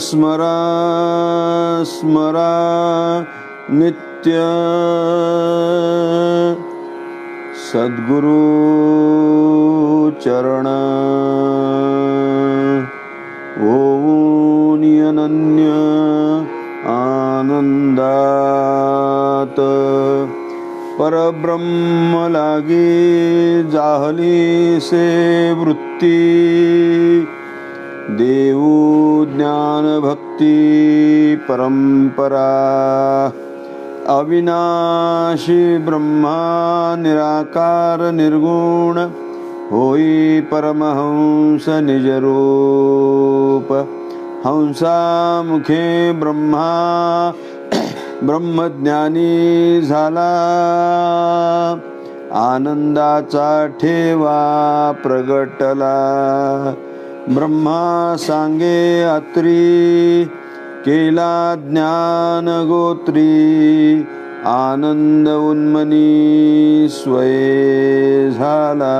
स्मरा स्मरा नित्य सद्गुरु चरण ओऊन अनन्य आनंदात परब्रह्म लागी जाहली से वृत्ती देऊ ज्ञान भक्ती परंपरा अविनाशी ब्रह्मा निराकार निर्गुण होई परमहंस निजरूप हंसा मुखे ब्रह्मा ब्रह्मज्ञानी झाला आनंदाचा ठेवा प्रगटला ब्रह्मा सांगे अत्री केला ज्ञान गोत्री आनंद उन्मनी स्वये झाला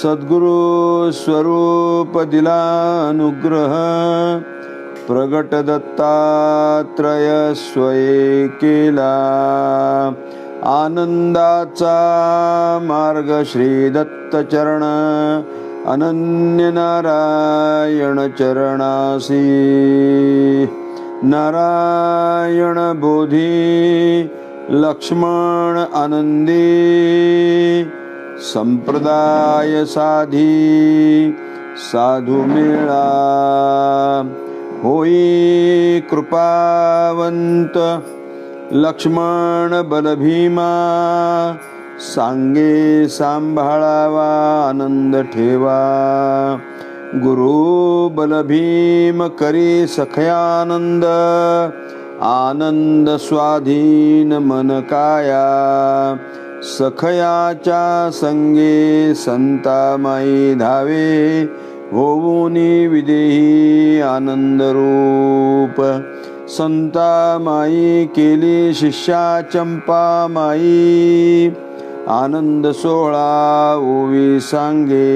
सद्गुरु स्वरूप दिला अनुग्रह प्रगट दत्तात्रय स्वये केला आनंदाचा मार्ग श्री दत्त चरण अनन्य नारायण चरणासी नारायण बोधी लक्ष्मण आनंदी संप्रदाय साधी साधू मेळा होई कृपावंत लक्ष्मण बलभीमा सांगे सांभाळावा आनंद ठेवा गुरु बलभीम करी सखयानंद आनंद स्वाधीन मन काया सखयाच्या संगे संतामाई धावे होऊनी विदेही आनंद रूप संतामाई केली शिष्या चंपामाई आनंद सोहळा ओवी सांगे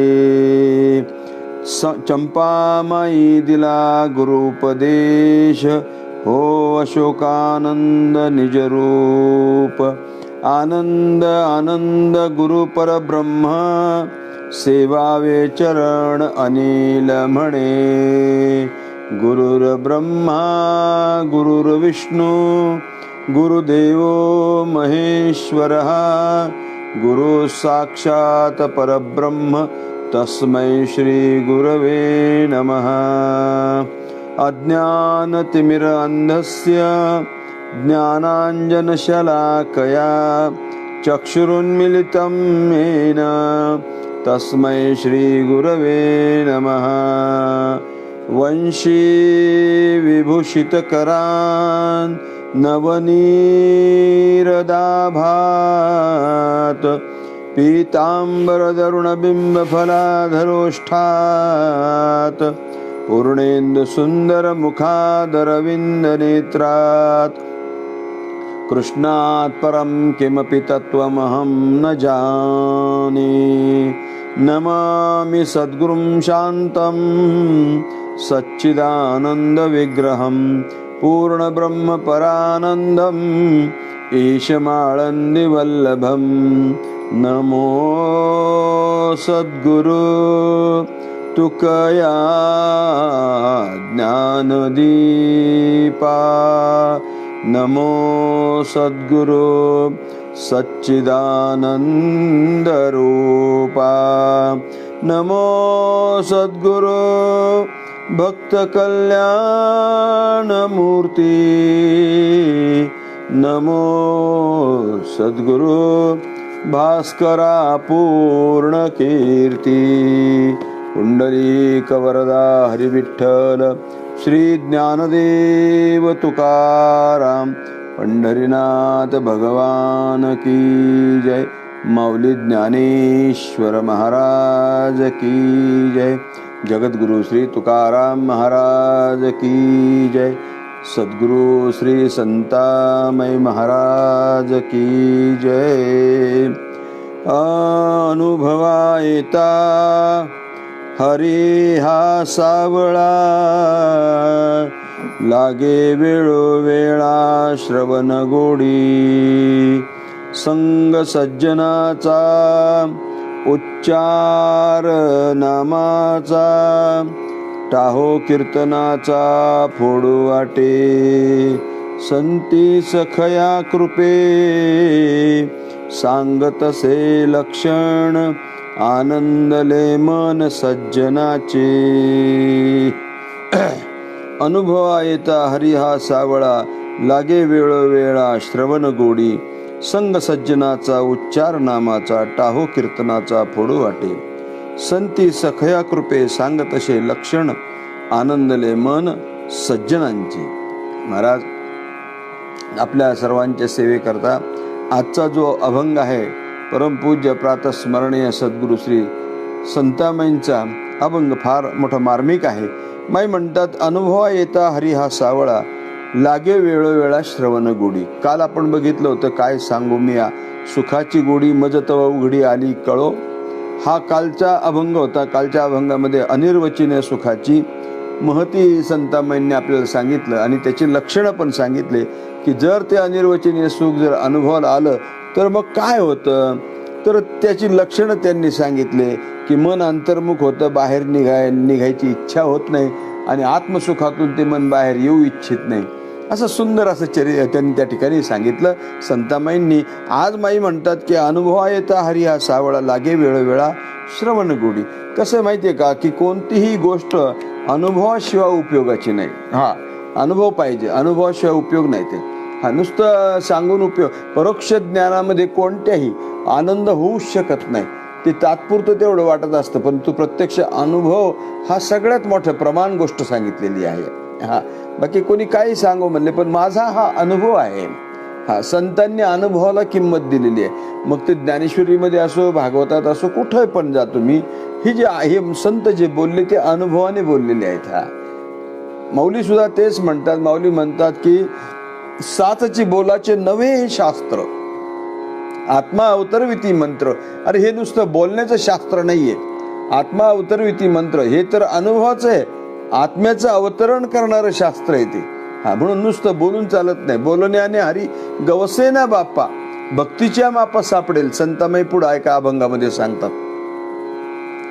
चंपामाई दिला गुरुपदेश हो अशोकानंद निजरूप आनंद आनंद गुरु परब्रह्म सेवावे चरण अनिल म्हणे गुरुर्ब्रह्मा गुरुर्विष्णू गुरुदेव महेश्वरः गुरु साक्षात परब्रह्म तस्मै श्री गुरवे नमः अज्ञानतिमिर अंधस्य ज्ञानांजन शलाकया चक्षुरुन्मिलितं येन तस्मै श्री गुरवे नमः वंशी विभूषितकरान् नवनीरदाभात पीताम्बरदरुणबिम्बफलाधरोष्ठात् पूर्णेन्दुसुन्दरमुखादरविन्दनेत्रात् कृष्णात् परं किमपि तत्त्वमहं न जाने नमामि सद्गुरुं शान्तं सच्चिदानन्दविग्रहं पूर्णब्रह्मपरानन्दम् ईशमाळन्दिवल्लभं नमो सद्गुरु तुकया ज्ञानदीपा नमो सद्गुरु सच्चिदानन्दरूपा नमो सद्गुरु भक्तकल्याणमूर्ति नमो सद्गुरु भास्करा पूर्णकीर्ती पुंडलीक वरदा हरिविठ्ठल श्री ज्ञानदेव तुकाराम पंढरीनाथ भगवान की जय माऊली ज्ञानेश्वर महाराज की जय जगद्गुरु श्री तुकाराम महाराज की जय सद्गुरु श्री संतामय महाराज की जय अनुभवा येता हरी हा सावळा लागे वेळोवेळा श्रवण गोडी. संग सज्जनाचा उच्चार नामाचा, टाहो कीर्तनाचा फोडू वाटे. संती सखया कृपे सांगतसे लक्षण, आनंदले मन सज्जनाचे. अनुभवा येता हरी हा सावळा, लागे वेळोवेळा श्रवण गोडी. संग सज्जनाचा उच्चार नामाचा, टाहो कीर्तनाचा फोडू वाटे. संती सखया कृपे सांगतसे लक्षण, आनंदले मन सज्जनांचे. महाराज आपल्या सर्वांच्या सेवेकरता आजचा जो अभंग आहे, परमपूज्य प्रातस्मरणीय सद्गुरू श्री संतामाईंचा अभंग फार मोठा मार्मिक आहे. माई म्हणतात, अनुभवा येता हरी हा सावळा, लागे वेळोवेळा श्रवण गोडी. काल आपण बघितलं होतं, काय सांगू मी या सुखाची गोडी मज तव उघडी आली कळो. हा कालचा अभंग होता. कालच्या अभंगामध्ये अनिर्वचनीय सुखाची महती संतामाईंनी आपल्याला सांगितलं आणि त्याची लक्षणं पण सांगितले की जर ते अनिर्वचनीय सुख जर अनुभवाला आलं तर मग काय होतं. तर त्याची लक्षणं त्यांनी सांगितले की मन अंतर्मुख होतं, बाहेर निघायची इच्छा होत नाही आणि आत्मसुखातून ते मन बाहेर येऊ इच्छित नाही. असं सुंदर असं त्यांनी त्या ठिकाणी सांगितलं संतामाईंनी. आज माई म्हणतात की अनुभवा येता हरी हा सावळा, लागे वेळोवेळा श्रवण गोडी. कसं माहितीये का की कोणतीही गोष्ट अनुभवाशिवाय उपयोगाची नाही. हा अनुभव पाहिजे, अनुभवाशिवाय उपयोग नाही. ते हा नुसतं सांगून उपयोग. परोक्ष ज्ञानामध्ये कोणत्याही आनंद होऊच शकत नाही. ते तात्पुरतं तेवढं वाटत असतं, पण तो प्रत्यक्ष अनुभव हा सगळ्यात मोठं प्रमाण गोष्ट सांगितलेली आहे. हा बाकी कोणी काही सांगू म्हणले, पण माझा हा अनुभव आहे. हा संतांनी अनुभवाला किंमत दिलेली आहे. मग ते ज्ञानेश्वरीमध्ये असो, भागवतात असो, कुठे पण जा तुम्ही, ही जे आहे संत जे बोलले ते अनुभवाने बोललेले आहेत. हा माऊली सुद्धा तेच म्हणतात. माऊली म्हणतात की साचची बोलाचे नवे शास्त्र, आत्मा अवतरविती मंत्र. अरे हे नुसतं बोलण्याचं शास्त्र नाहीये. आत्मा अवतरविती मंत्र हे तर अनुभवाचं आहे, आत्म्याचं अवतरण करणारं शास्त्र आहे ते. हा म्हणून नुसतं बोलून चालत नाही. बोलण्याने हरी गवसे ना बाप्पा, भक्तीच्या मापा सापडेल. संतामाई पुढे ऐका अभंगामध्ये सांगतात.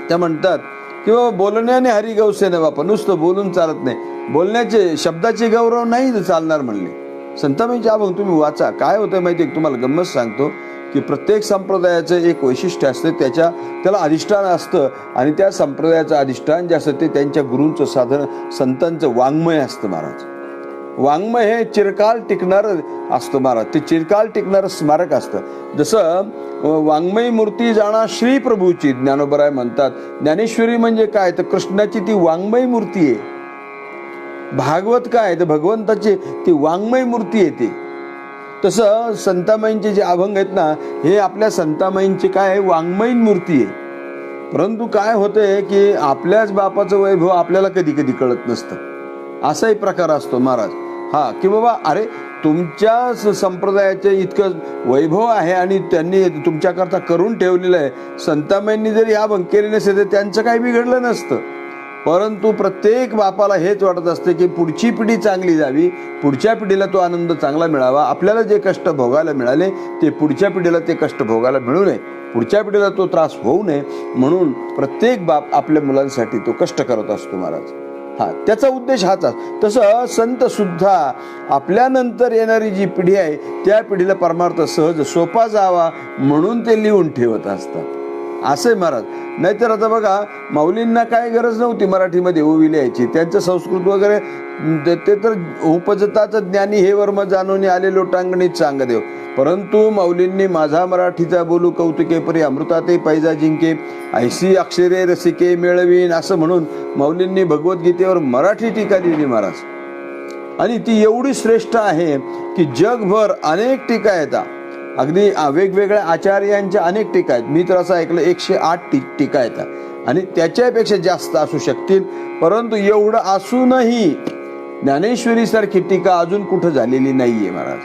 त्या म्हणतात की बाबा बोलण्याने हरी गवसे ना बाप्पा, नुसतं बोलून चालत नाही, बोलण्याचे शब्दाचे गौरव नाही चालणार म्हणले. संतामाईचे अभंग तुम्ही वाचा. काय होतं माहिती आहे, तुम्हाला गंमत सांगतो की प्रत्येक संप्रदायाचं एक वैशिष्ट्य असतं, त्याला अधिष्ठान असतं आणि त्या संप्रदायाचं अधिष्ठान जे असतं ते त्यांच्या गुरूंचं साधन, संतांचं वाङ्मय असतं. महाराज वाङ्मय हे चिरकाल टिकणारं असतं. महाराज ते चिरकाल टिकणारं स्मारक असतं. जसं वाङ्मयी मूर्ती जाणा श्री प्रभूची, ज्ञानोबराय म्हणतात. ज्ञानेश्वरी म्हणजे काय तर कृष्णाची ती वाङ्मयी मूर्ती आहे. भागवत काय तर भगवंताची ती वाङ्मयी मूर्ती आहे. ती तसं संतामाईंचे जे अभंग आहेत ना, हे आपल्या संतामाईंचे काय आहे, वाङ्मयी मूर्ती आहे. परंतु काय होतंय की आपल्याच बापाचं वैभव आपल्याला कधी कधी कळत नसतं. असाही प्रकार असतो महाराज. हा की बाबा अरे तुमच्या संप्रदायाचे इतकं वैभव आहे आणि त्यांनी तुमच्याकरता करून ठेवलेलं आहे. संतामाईंनी जरी हा अभंग केले नसते तर त्यांचं काही बिघडलं नसतं. परंतु प्रत्येक बापाला हेच वाटत असते की पुढची पिढी चांगली जावी, पुढच्या पिढीला तो आनंद चांगला मिळावा. आपल्याला जे कष्ट भोगायला मिळाले ते पुढच्या पिढीला ते कष्ट भोगायला मिळू नये, पुढच्या पिढीला तो त्रास होऊ नये, म्हणून प्रत्येक बाप आपल्या मुलांसाठी तो कष्ट करत असतो महाराज. हा त्याचा उद्देश हाच. तसं संत सुद्धा आपल्यानंतर येणारी जी पिढी आहे त्या पिढीला परमार्थ सहज सोपा जावा म्हणून ते लिहून ठेवत असतात. असे महाराज. नाहीतर आता बघा माऊलींना काय गरज नव्हती मराठीमध्ये ओवी लिहायची. त्यांचं संस्कृत वगैरे ते तर उपजताचं ज्ञानी हे वर्म जाणून आले लोटांगणी चांगदेव. परंतु माऊलींनी माझा मराठीचा बोलू कौतुके परी अमृताते पैजा जिंके, ऐशी अक्षरे रसिके मिळवीन, असं म्हणून माऊलींनी भगवद्गीतेवर मराठी टीका लिहिली महाराज. आणि ती एवढी श्रेष्ठ आहे की जगभर अनेक टीका येतात. अगदी वेगवेगळ्या आचार्यांच्या अनेक टीका आहेत. मी तर असं ऐकलं 108 टीका येतात आणि त्याच्यापेक्षा जास्त असू शकतील. परंतु एवढं असूनही ज्ञानेश्वरी सारखी टीका अजून कुठं झालेली नाहीये महाराज.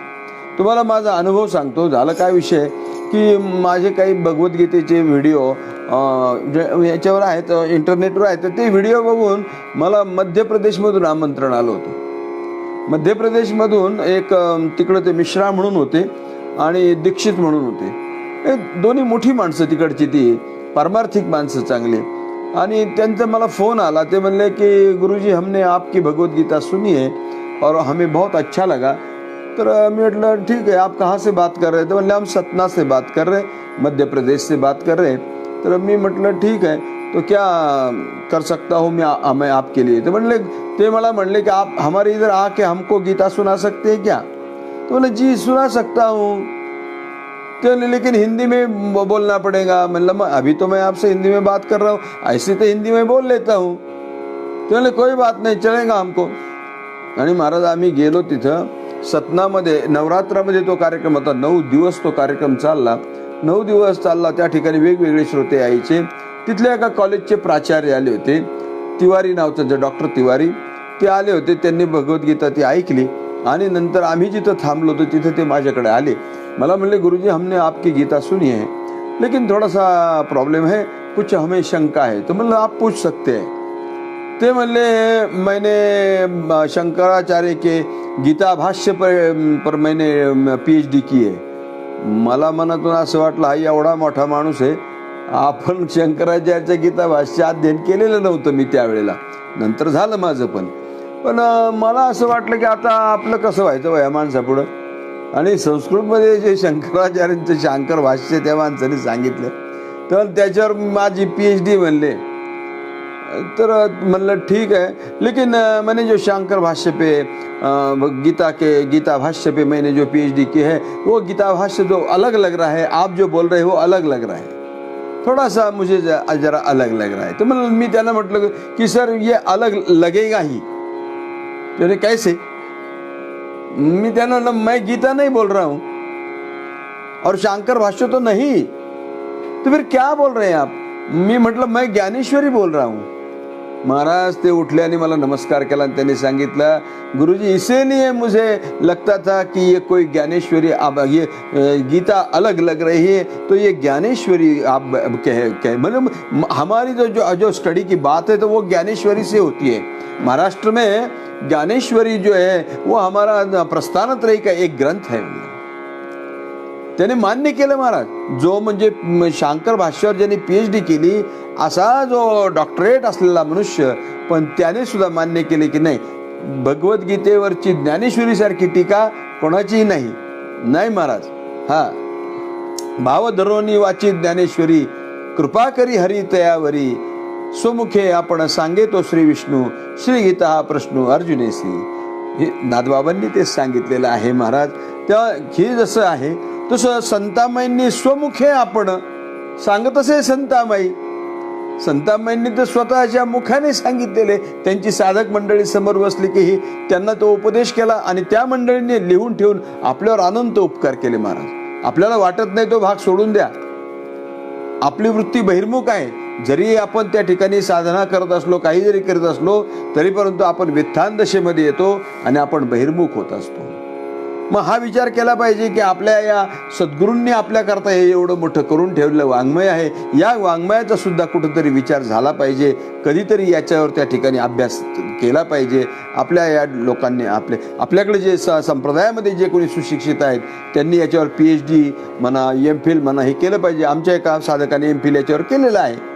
तुम्हाला माझा अनुभव सांगतो. झालं काय विषय की माझे काही भगवद्गीतेचे व्हिडिओ याच्यावर आहेत, इंटरनेटवर आहेत. ते व्हिडिओ बघून मला मध्य प्रदेशमधून आमंत्रण आलं होतं. मध्य प्रदेशमधून एक तिकडे ते मिश्रा म्हणून होते आणि दीक्षित म्हणून होते. हे दोन्ही मोठी माणसं तिकडची, ती पारमार्थिक माणसं चांगली. आणि त्यांचा मला फोन आला. ते म्हणले की गुरुजी हमने आपकी भगवत गीता सुनी है और हमें बहुत अच्छा लगा. तर मी म्हटलं ठीक है, आप कहाँ से बात कर रहे थे? बोले हम सतना से बात कर रहे, मध्य प्रदेश से बात कर रहे. तर मी म्हटलं ठीक है, तो क्या कर सकता हूँ मैं आपके लिए? तो ते मला म्हणले कि आप हमारे इधर आके हमको गीता सुना सकते हैं क्या? तो बोले जी सुना सकता हूँ. तो लेकिन हिंदी में बोलना पड़ेगा. मतलब अभी तो मैं आपसे हिंदी में बात कर रहा हूँ, ऐसे तो हिंदी में बोल लेता हूँ. तो बोले कोई बात नहीं, चलेगा हमको. आणि महाराज आम्ही गेलो तिथं. सतनामध्ये नवरात्रामध्ये तो कार्यक्रम होता. 9 दिवस तो कार्यक्रम चालला. 9 दिवस चालला. त्या ठिकाणी वेगवेगळे श्रोते यायचे. तिथल्या एका कॉलेजचे प्राचार्य आले होते, तिवारी नावचं, जे डॉक्टर तिवारी, ते आले होते. त्यांनी भगवद्गीता ती ऐकली आणि नंतर आम्ही जिथं थांबलो होतो तिथं ते माझ्याकडे आले. मला म्हणले गुरुजी हमने आपकी गीता सुनी है लेकिन थोड़ा सा प्रॉब्लम है, कुछ हमें शंका है. तो मतलब आप पूछ सकते हैं. ते म्हणले मैंने शंकराचार्य के गीता भाष्य पर मैंने PhD की है. मला मनातून असं वाटलं हा एवढा मोठा माणूस आहे, आपण शंकराचार्याचं गीता भाष्य अध्ययन केलेलं नव्हतं मी त्यावेळेला. नंतर झालं माझं पण मला असं वाटलं की आता आपलं कसं व्हायचं वया माणसापुढं. आणि संस्कृतमध्ये जे शंकराचार्यांचं शांकर भाष्य त्या माणसाने सांगितलं, तर त्याच्यावर माझी PhD म्हणले. तर म्हणलं ठीक है, लेकिन मैंने जो शंकर भाष्य पे गीता भाष्य पे मैंने जो PhD की है, वो गीता भाष्य जो अलग लग रहा है, आप जो बोल रहे हो वो अलग लग रहा है, थोड़ा सा मुझे जरा अलग लग रहा है. तो मतलब मी त्यांना म्हटलं की सर ये अलग लगेगा ही. तो कैसे? मी त्यांना म्हटलं मैं गीता नहीं बोल रहा हूं और शंकर भाष्य तो नहीं, तो फिर क्या बोल रहे हैं आप? मी म्हटलं मैं ज्ञानेश्वरी बोल रहा हूं. महाराज ते उठले आणि मला नमस्कार केला आणि त्यांनी सांगितलं गुरुजी इसीलिए मुझे लगता था कि ये कोई ज्ञानेश्वरी, अब ये गीता अलग लग रही है, तो ये ज्ञानेश्वरी आप कह मतलब हमारी जो स्टडी की बात है तो वो ज्ञानेश्वरी से होती है. महाराष्ट्र में ज्ञानेश्वरी जो है वो हमारा प्रस्थानत्रयी का एक ग्रंथ है. त्याने मान्य केलं महाराज. जो म्हणजे शंकर भाष्यावर ज्यांनी PhD केली असा जो डॉक्टरेट असलेला मनुष्य, पण त्याने सुद्धा मान्य केले की नाही, भगवद्गीतेवरची ज्ञानेश्वरी सारखी टीका कोणाचीही नाही महाराज. हा भावधरोनी वाची ज्ञानेश्वरी, कृपा करी हरी तयावरी, स्वमुखे आपण सांगे तो श्री विष्णू, श्री गीता हा प्रश्न अर्जुनेसी. हे नादबाबांनी ते सांगितलेलं आहे महाराज. तेव्हा हे जसं आहे तसं संतामाईंनी स्वमुखे आपण सांगत असे. संतामाईंनी तर स्वतःच्या मुखाने सांगितलेले. त्यांची साधक मंडळी समोर बसली की ही त्यांना तो उपदेश केला आणि त्या मंडळींनी लिहून ठेवून आपल्यावर अनंत उपकार केले महाराज. आपल्याला वाटत नाही तो भाग सोडून द्या. आपली वृत्ती बहिर्मुख आहे. जरी आपण त्या ठिकाणी साधना करत असलो, काही जरी करत असलो, तरी परंतु आपण वित्थान दशेमध्ये येतो आणि आपण बहिर्मुख होत असतो. मग हा विचार केला पाहिजे की आपल्या या सद्गुरूंनी आपल्याकरता हे एवढं मोठं करून ठेवलेलं वाङ्मय आहे, या वाङ्मयाचा सुद्धा कुठंतरी विचार झाला पाहिजे. कधीतरी याच्यावर त्या ठिकाणी अभ्यास केला पाहिजे. आपल्या या लोकांनी आपल्याकडे जे संप्रदायामध्ये जे कोणी सुशिक्षित आहेत त्यांनी याच्यावर PhD म्हणा, MPhil म्हणा हे केलं पाहिजे. आमच्या एका साधकाने MPhil याच्यावर केलेलं आहे.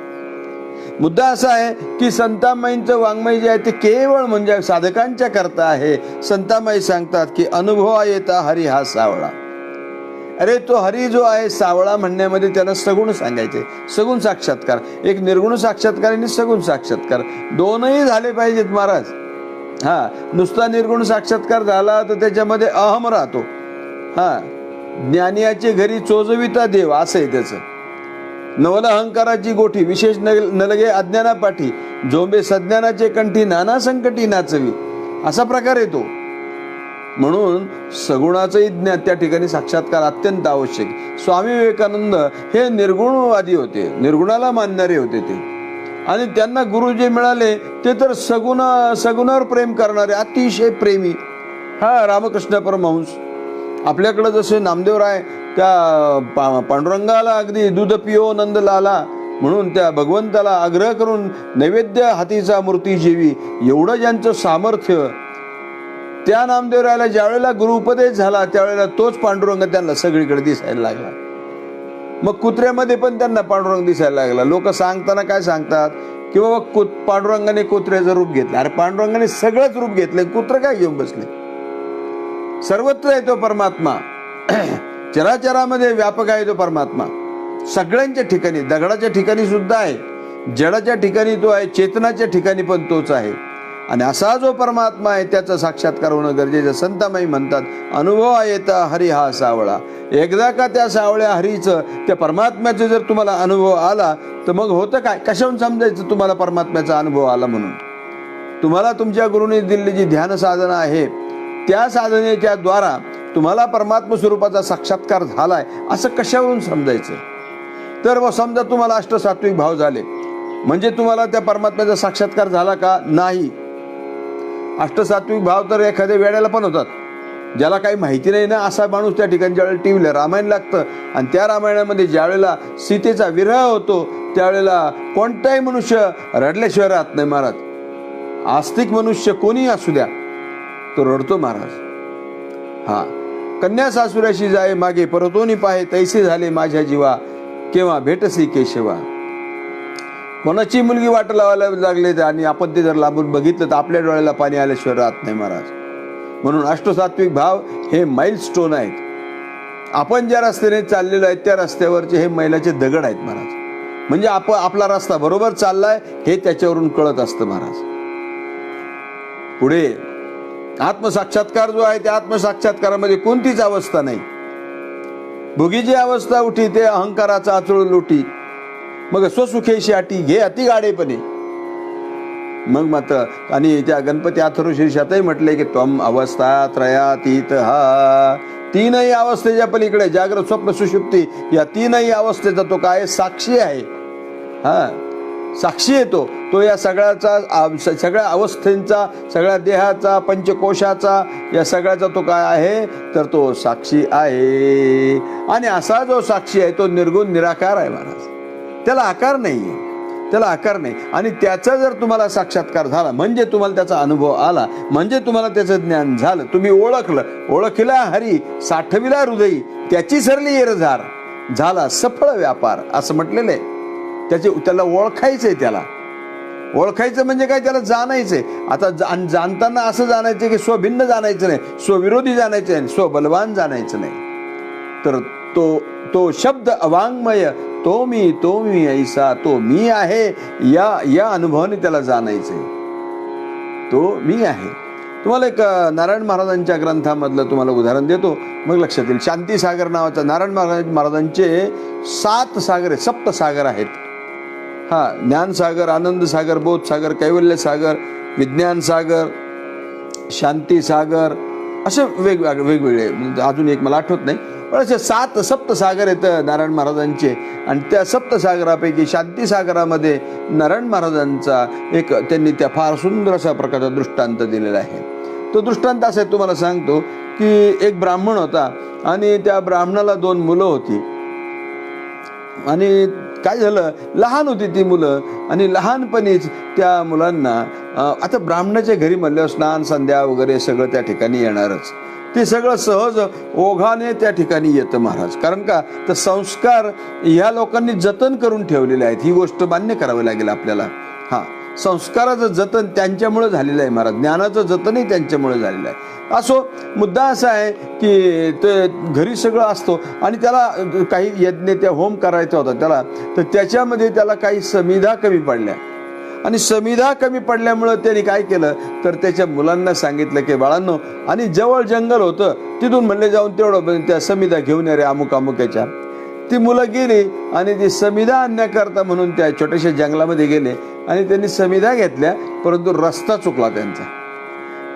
मुद्दा असा आहे की संतामाईंचं वाङ्मय जे आहे ते केवळ म्हणजे साधकांच्या करता आहे. संतामाई सांगतात की अनुभवा येता हरी हा सावळा. अरे तो हरी जो आहे सावळा म्हणण्यामध्ये त्याला सगुण सांगायचे. सगुण साक्षात्कार, एक निर्गुण साक्षात्कार आणि सगुण साक्षात्कार दोनही झाले पाहिजेत महाराज. हा नुसता निर्गुण साक्षात्कार झाला तर त्याच्यामध्ये अहम राहतो. हा ज्ञानियाचे घरी चोजविता देव असं आहे त्याचं. नवल अहंकाराची गोठी विशेष नलगे अज्ञानापाठी, झोंबे सज्ञानाचे कंठी नाना संकटी नाचवी, असा प्रकार येतो. म्हणून सगुणाचंही ज्ञान त्या ठिकाणी साक्षात्कार अत्यंत आवश्यक. स्वामी विवेकानंद हे निर्गुणवादी होते, निर्गुणाला मानणारे होते ते. आणि त्यांना गुरु जे मिळाले ते तर सगुणावर प्रेम करणारे, अतिशय प्रेमी. हा रामकृष्ण परमहंस. आपल्याकडं जसे नामदेवराय त्या पांडुरंगाला अगदी दूध पिओ नंदलाला म्हणून त्या भगवंताला आग्रह करून नैवेद्य हातीचा मूर्ती जेवी, एवढं ज्यांचं सामर्थ्य त्या नामदेवरायाला ज्यावेळेला गुरुपदेश झाला त्यावेळेला तोच पांडुरंग त्यांना सगळीकडे दिसायला लागला. मग कुत्र्यामध्ये पण त्यांना पांडुरंग दिसायला लागला. लोक सांगताना काय सांगतात की बाबा पांडुरंगाने कुत्र्याचं रूप घेतलं. अरे पांडुरंगाने सगळंच रूप घेतलंय, कुत्र काय घेऊन बसले? सर्वत्र आहे तो परमात्मा. चराचरामध्ये व्यापक आहे तो परमात्मा. सगळ्यांच्या ठिकाणी, दगडाच्या ठिकाणी सुद्धा आहे, जडाच्या ठिकाणी तो आहे, चेतनाच्या ठिकाणी पण तोच आहे. आणि असा जो परमात्मा आहे त्याचा साक्षात्कार होणं गरजेचं. संतामाई म्हणतात, अनुभव येता हरी हा सावळा. एकदा का त्या सावळ्या हरीचं, त्या परमात्म्याचा जर तुम्हाला अनुभव आला तर मग होतं काय? कशाहून समजायचं तुम्हाला परमात्म्याचा अनुभव आला म्हणून? तुम्हाला तुमच्या गुरुने दिलेली जी ध्यान साधना आहे त्या साधनेच्या द्वारा तुम्हाला परमात्मा स्वरूपाचा साक्षात्कार झालाय असं कशावरून समजायचं? तर समजा तुम्हाला अष्टसात्विक भाव झाले म्हणजे तुम्हाला त्या परमात्म्याचा साक्षात्कार झाला का? नाही. अष्टसात्विक भाव तर एखाद्या वेड्याला पण होतात, ज्याला काही माहिती नाही ना असा माणूस त्या ठिकाणी ज्यावेळेला टीव्हीला रामायण लागतं आणि त्या रामायणामध्ये ज्यावेळेला सीतेचा विरह होतो त्यावेळेला कोणताही मनुष्य रडल्याशिवाय राहत नाही महाराज. आस्तिक मनुष्य कोणी असू द्या तो रडतो महाराज. हा, कन्या सासुऱ्याशी जाय मागे परतोनी पाहे तैसे झाले माझ्या जीवा केव्हा भेटसी केशवा. कोणाची मुलगी वाट लावायला लागले आणि आपण ते जर लांबून बघितलं तर आपल्या डोळ्याला पाणी आल्याशिवाय राहत नाही महाराज. म्हणून अष्टसात्विक भाव हे माइलस्टोन आहेत. आपण ज्या रस्त्याने चाललेलो आहे त्या रस्त्यावरचे हे मैलाचे दगड आहेत महाराज. म्हणजे आपला रस्ता बरोबर चाललाय हे त्याच्यावरून कळत असतं महाराज. पुढे आत्मसाक्षात्कार जो आहे त्या आत्मसाक्षात्कारामध्ये कोणतीच अवस्था नाही. भोगीची अवस्था उठी ते अहंकाराचा आचळ लोटी, मग स्वसुखेशी आटी घे अति गाडेपणे. मग मात्र आणि त्या गणपती अथर्वशीर्षातही म्हटलंय की त्वम अवस्था त्रयातीत हा. तीनही अवस्थेच्या पलीकडे जागृत स्वप्न सुषुप्ती या तीनही अवस्थेचा तो काय? साक्षी आहे. हा, साक्षी येतो तो या सगळ्या अवस्थेंचा, सगळ्या देहाचा, पंचकोशाचा, या सगळ्याचा तो काय आहे? तर तो साक्षी आहे. आणि असा जो साक्षी आहे तो निर्गुण निराकार आहे महाराज. त्याला आकार नाही, त्याला आकार नाही. आणि त्याचा जर तुम्हाला साक्षात्कार झाला म्हणजे तुम्हाला त्याचा अनुभव आला म्हणजे तुम्हाला त्याचं ज्ञान झालं, तुम्ही ओळखलं. ओळखिला हरी साठविला हृदयी त्याची सरली येरझार झाला सफळ व्यापार असं म्हटलेलं आहे. त्याला ओळखायचंय. त्याला ओळखायचं म्हणजे काय? त्याला जाणायचंय. आता जाणताना असं जाणायचं की स्वभिन्न जाणायचं नाही, स्वविरोधी जाणायचं नाही, स्वबलवान जाणायचं नाही. तर तो शब्द अवाङ्मय तो मी ऐसा तो मी आहे या अनुभवाने त्याला जाणायचंय. तो मी आहे. तुम्हाला एक नारायण महाराजांच्या ग्रंथामधलं तुम्हाला उदाहरण देतो मग लक्षात येईल. शांतीसागर नावाचा नारायण महाराजांचे 7 सागर आहेत, 7 सागर आहेत. हा, ज्ञानसागर, आनंद सागर, बोध सागर, कैवल्य सागर, विज्ञान सागर, शांती सागर असे वेगवेगळे. अजून एक मला आठवत नाही पण असे 7 सप्तसागर आहेत नारायण महाराजांचे. आणि त्या सप्तसागरापैकी शांती सागरामध्ये नारायण महाराजांचा एक त्यांनी त्या फार सुंदर अशा प्रकारचा दृष्टांत दिलेला आहे. तो दृष्टांत असा आहे तुम्हाला सांगतो की एक ब्राह्मण होता आणि त्या ब्राह्मणाला 2 मुलं होती. आणि काय झालं, लहान होती ती मुलं आणि लहानपणीच त्या मुलांना आता ब्राह्मणाच्या घरी म्हणल्यावर स्नान संध्या वगैरे सगळं त्या ठिकाणी येणारच. ते सगळं सहज ओघाने त्या ठिकाणी येतं महाराज. कारण का तर संस्कार ह्या लोकांनी जतन करून ठेवलेले आहेत. ही गोष्ट मान्य करावी लागेल आपल्याला. हा, संस्काराचं जतन त्यांच्यामुळे झालेलं आहे महाराज. ज्ञानाचं जतनही त्यांच्यामुळे झालेलं आहे. असो, मुद्दा असा आहे की ते घरी सगळं असतो आणि त्याला काही यज्ञ त्या होम करायचा होता त्याला, तर त्याच्यामध्ये त्याला काही समिधा कमी पडल्या आणि समिधा कमी पडल्यामुळं त्यांनी काय केलं तर त्याच्या मुलांना सांगितलं की बाळांनो, आणि जवळ जंगल होतं तिथून म्हणले जाऊन तेवढं त्या समिधा घेऊन ये रे अमुक अमुक्याच्या. ती मुलं गेली आणि ती समिधा आणण्याकरता म्हणून त्या छोट्याशा जंगलामध्ये गेले आणि त्यांनी समिधा घेतल्या, परंतु रस्ता चुकला त्यांचा.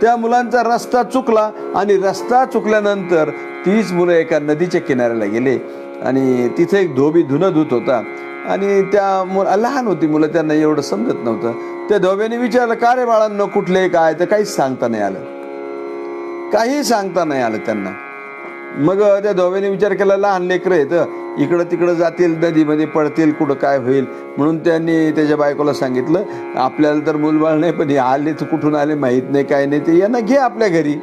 त्या मुलांचा रस्ता चुकला आणि रस्ता चुकल्यानंतर तीच मुलं एका नदीच्या किनाऱ्याला गेले आणि तिथे एक धोबी धुणं धुत होता आणि त्या लहान होती मुलं, त्यांना एवढं समजत नव्हतं. त्या धोब्याने विचारलं, का रे बाळांनो कुठले काय? तर काहीच सांगता नाही आलं, काही सांगता नाही आलं त्यांना. मग त्या धोब्याने विचार केला, लहान लेकरं आहेत, इकडं तिकडं जातील, नदीमध्ये पडतील, कुठं काय होईल. म्हणून त्यांनी त्याच्या बायकोला सांगितलं, आपल्याला तर मूलबाळ नाही पण हे आले तर कुठून आले माहीत नाही, काय नाही, ते यांना घे आपल्या घरी.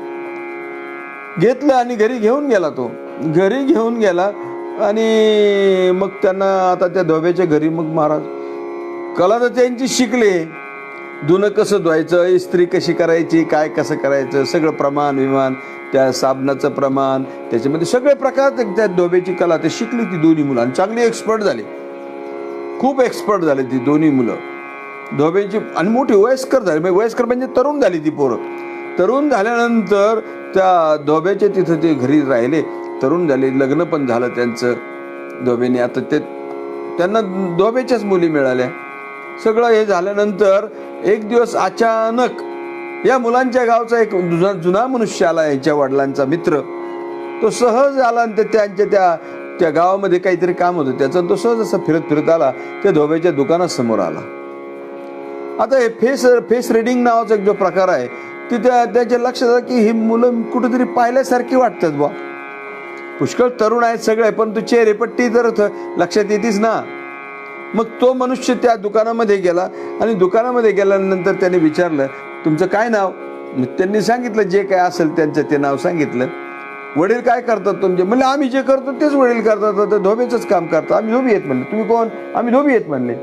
घेतलं आणि घरी घेऊन गेला. तो घरी घेऊन गेला आणि मग त्यांना आता त्या धोब्याच्या घरी मग महाराज कला तर त्यांची शिकले. धुणं कसं धुवायचं, इस्त्री कशी करायची, काय कसं करायचं, सगळं प्रमाण विमान, त्या साबणाचं प्रमाण, त्याच्यामध्ये सगळे प्रकार त्या धोब्याची कला ते शिकली ती दोन्ही मुलं आणि चांगली एक्सपर्ट झाली. खूप एक्सपर्ट झाली ती दोन्ही मुलं धोब्याची आणि मोठी वयस्कर झाली. वयस्कर म्हणजे तरुण झाली ती पोरं. तरुण झाल्यानंतर त्या धोब्याच्या तिथं ते घरी राहिले, तरुण झाले, लग्न पण झालं त्यांचं धोब्याने. आता ते त्यांना धोब्याच्याच मुली मिळाल्या. सगळं हे झाल्यानंतर एक दिवस अचानक या मुलांच्या गावचा एक जुना मनुष्य आला, यांच्या वडिलांचा मित्र. तो सहज आला आणि त्यांच्या त्या गावामध्ये काहीतरी काम होतं त्याचं. तो सहज असं फिरत फिरत आला, त्या धोब्याच्या दुकानासमोर आला. आता हे फेस रिडिंग नावाचा एक जो प्रकार आहे ती त्याच्या लक्षात आलं की ही मुलं कुठेतरी पाहिल्यासारखी वाटतात बा. पुष्कळ तरुण आहेत सगळे, पण तू चेहरेपट्टी तर लक्षात येतीस ना. मग तो मनुष्य त्या दुकानामध्ये गेला आणि दुकानामध्ये गेल्यानंतर त्याने विचारलं, तुमचं काय नाव? त्यांनी सांगितलं जे काय असेल त्यांचं ते नाव सांगितलं. वडील काय करतात तुमचे? म्हणले आम्ही जे करतो तेच वडील करतात, धोबेचंच काम करतात. आम्ही धोबी आहेत म्हणले. तुम्ही कोण? आम्ही धोबी आहेत म्हणले.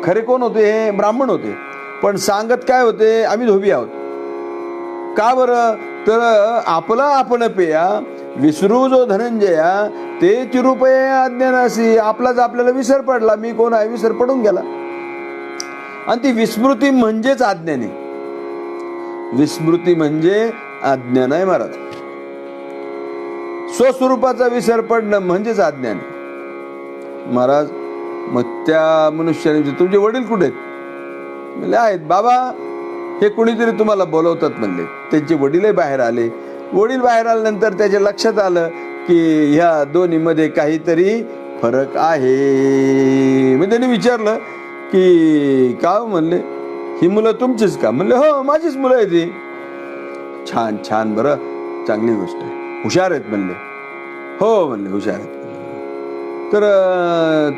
खरे कोण होते? हे ब्राह्मण होते, पण सांगत काय होते? आम्ही धोबी आहोत. का बरं? तर आपला आपण पेया विसरू जो धनंजया ते चिरुपये अज्ञानासी. आपलाच आपल्याला विसर पडला, मी कोण आहे विसर पडून गेला. आणि ती विस्मृती म्हणजेच अज्ञान आहे. विस्मृती म्हणजे अज्ञान आहे महाराज. स्वस्वरूपाचा विसर पडणं म्हणजेच अज्ञान महाराज. मग त्या मनुष्याने, तुमचे वडील कुठे आहेत? म्हणले आहेत. बाबा हे कुणीतरी तुम्हाला बोलवतात म्हणले. त्यांचे वडीलही बाहेर आले. वडील बाहेर आल्यानंतर त्याच्या लक्षात आलं की ह्या दोन्हीमध्ये काहीतरी फरक आहे. मग त्याने विचारलं की का म्हणले, ही मुलं तुमचीच का? म्हणले हो माझीच मुलं आहे ती. छान छान, बरं चांगली गोष्ट आहे. हुशार आहेत म्हणले. हो म्हणले हुशार आहेत. तर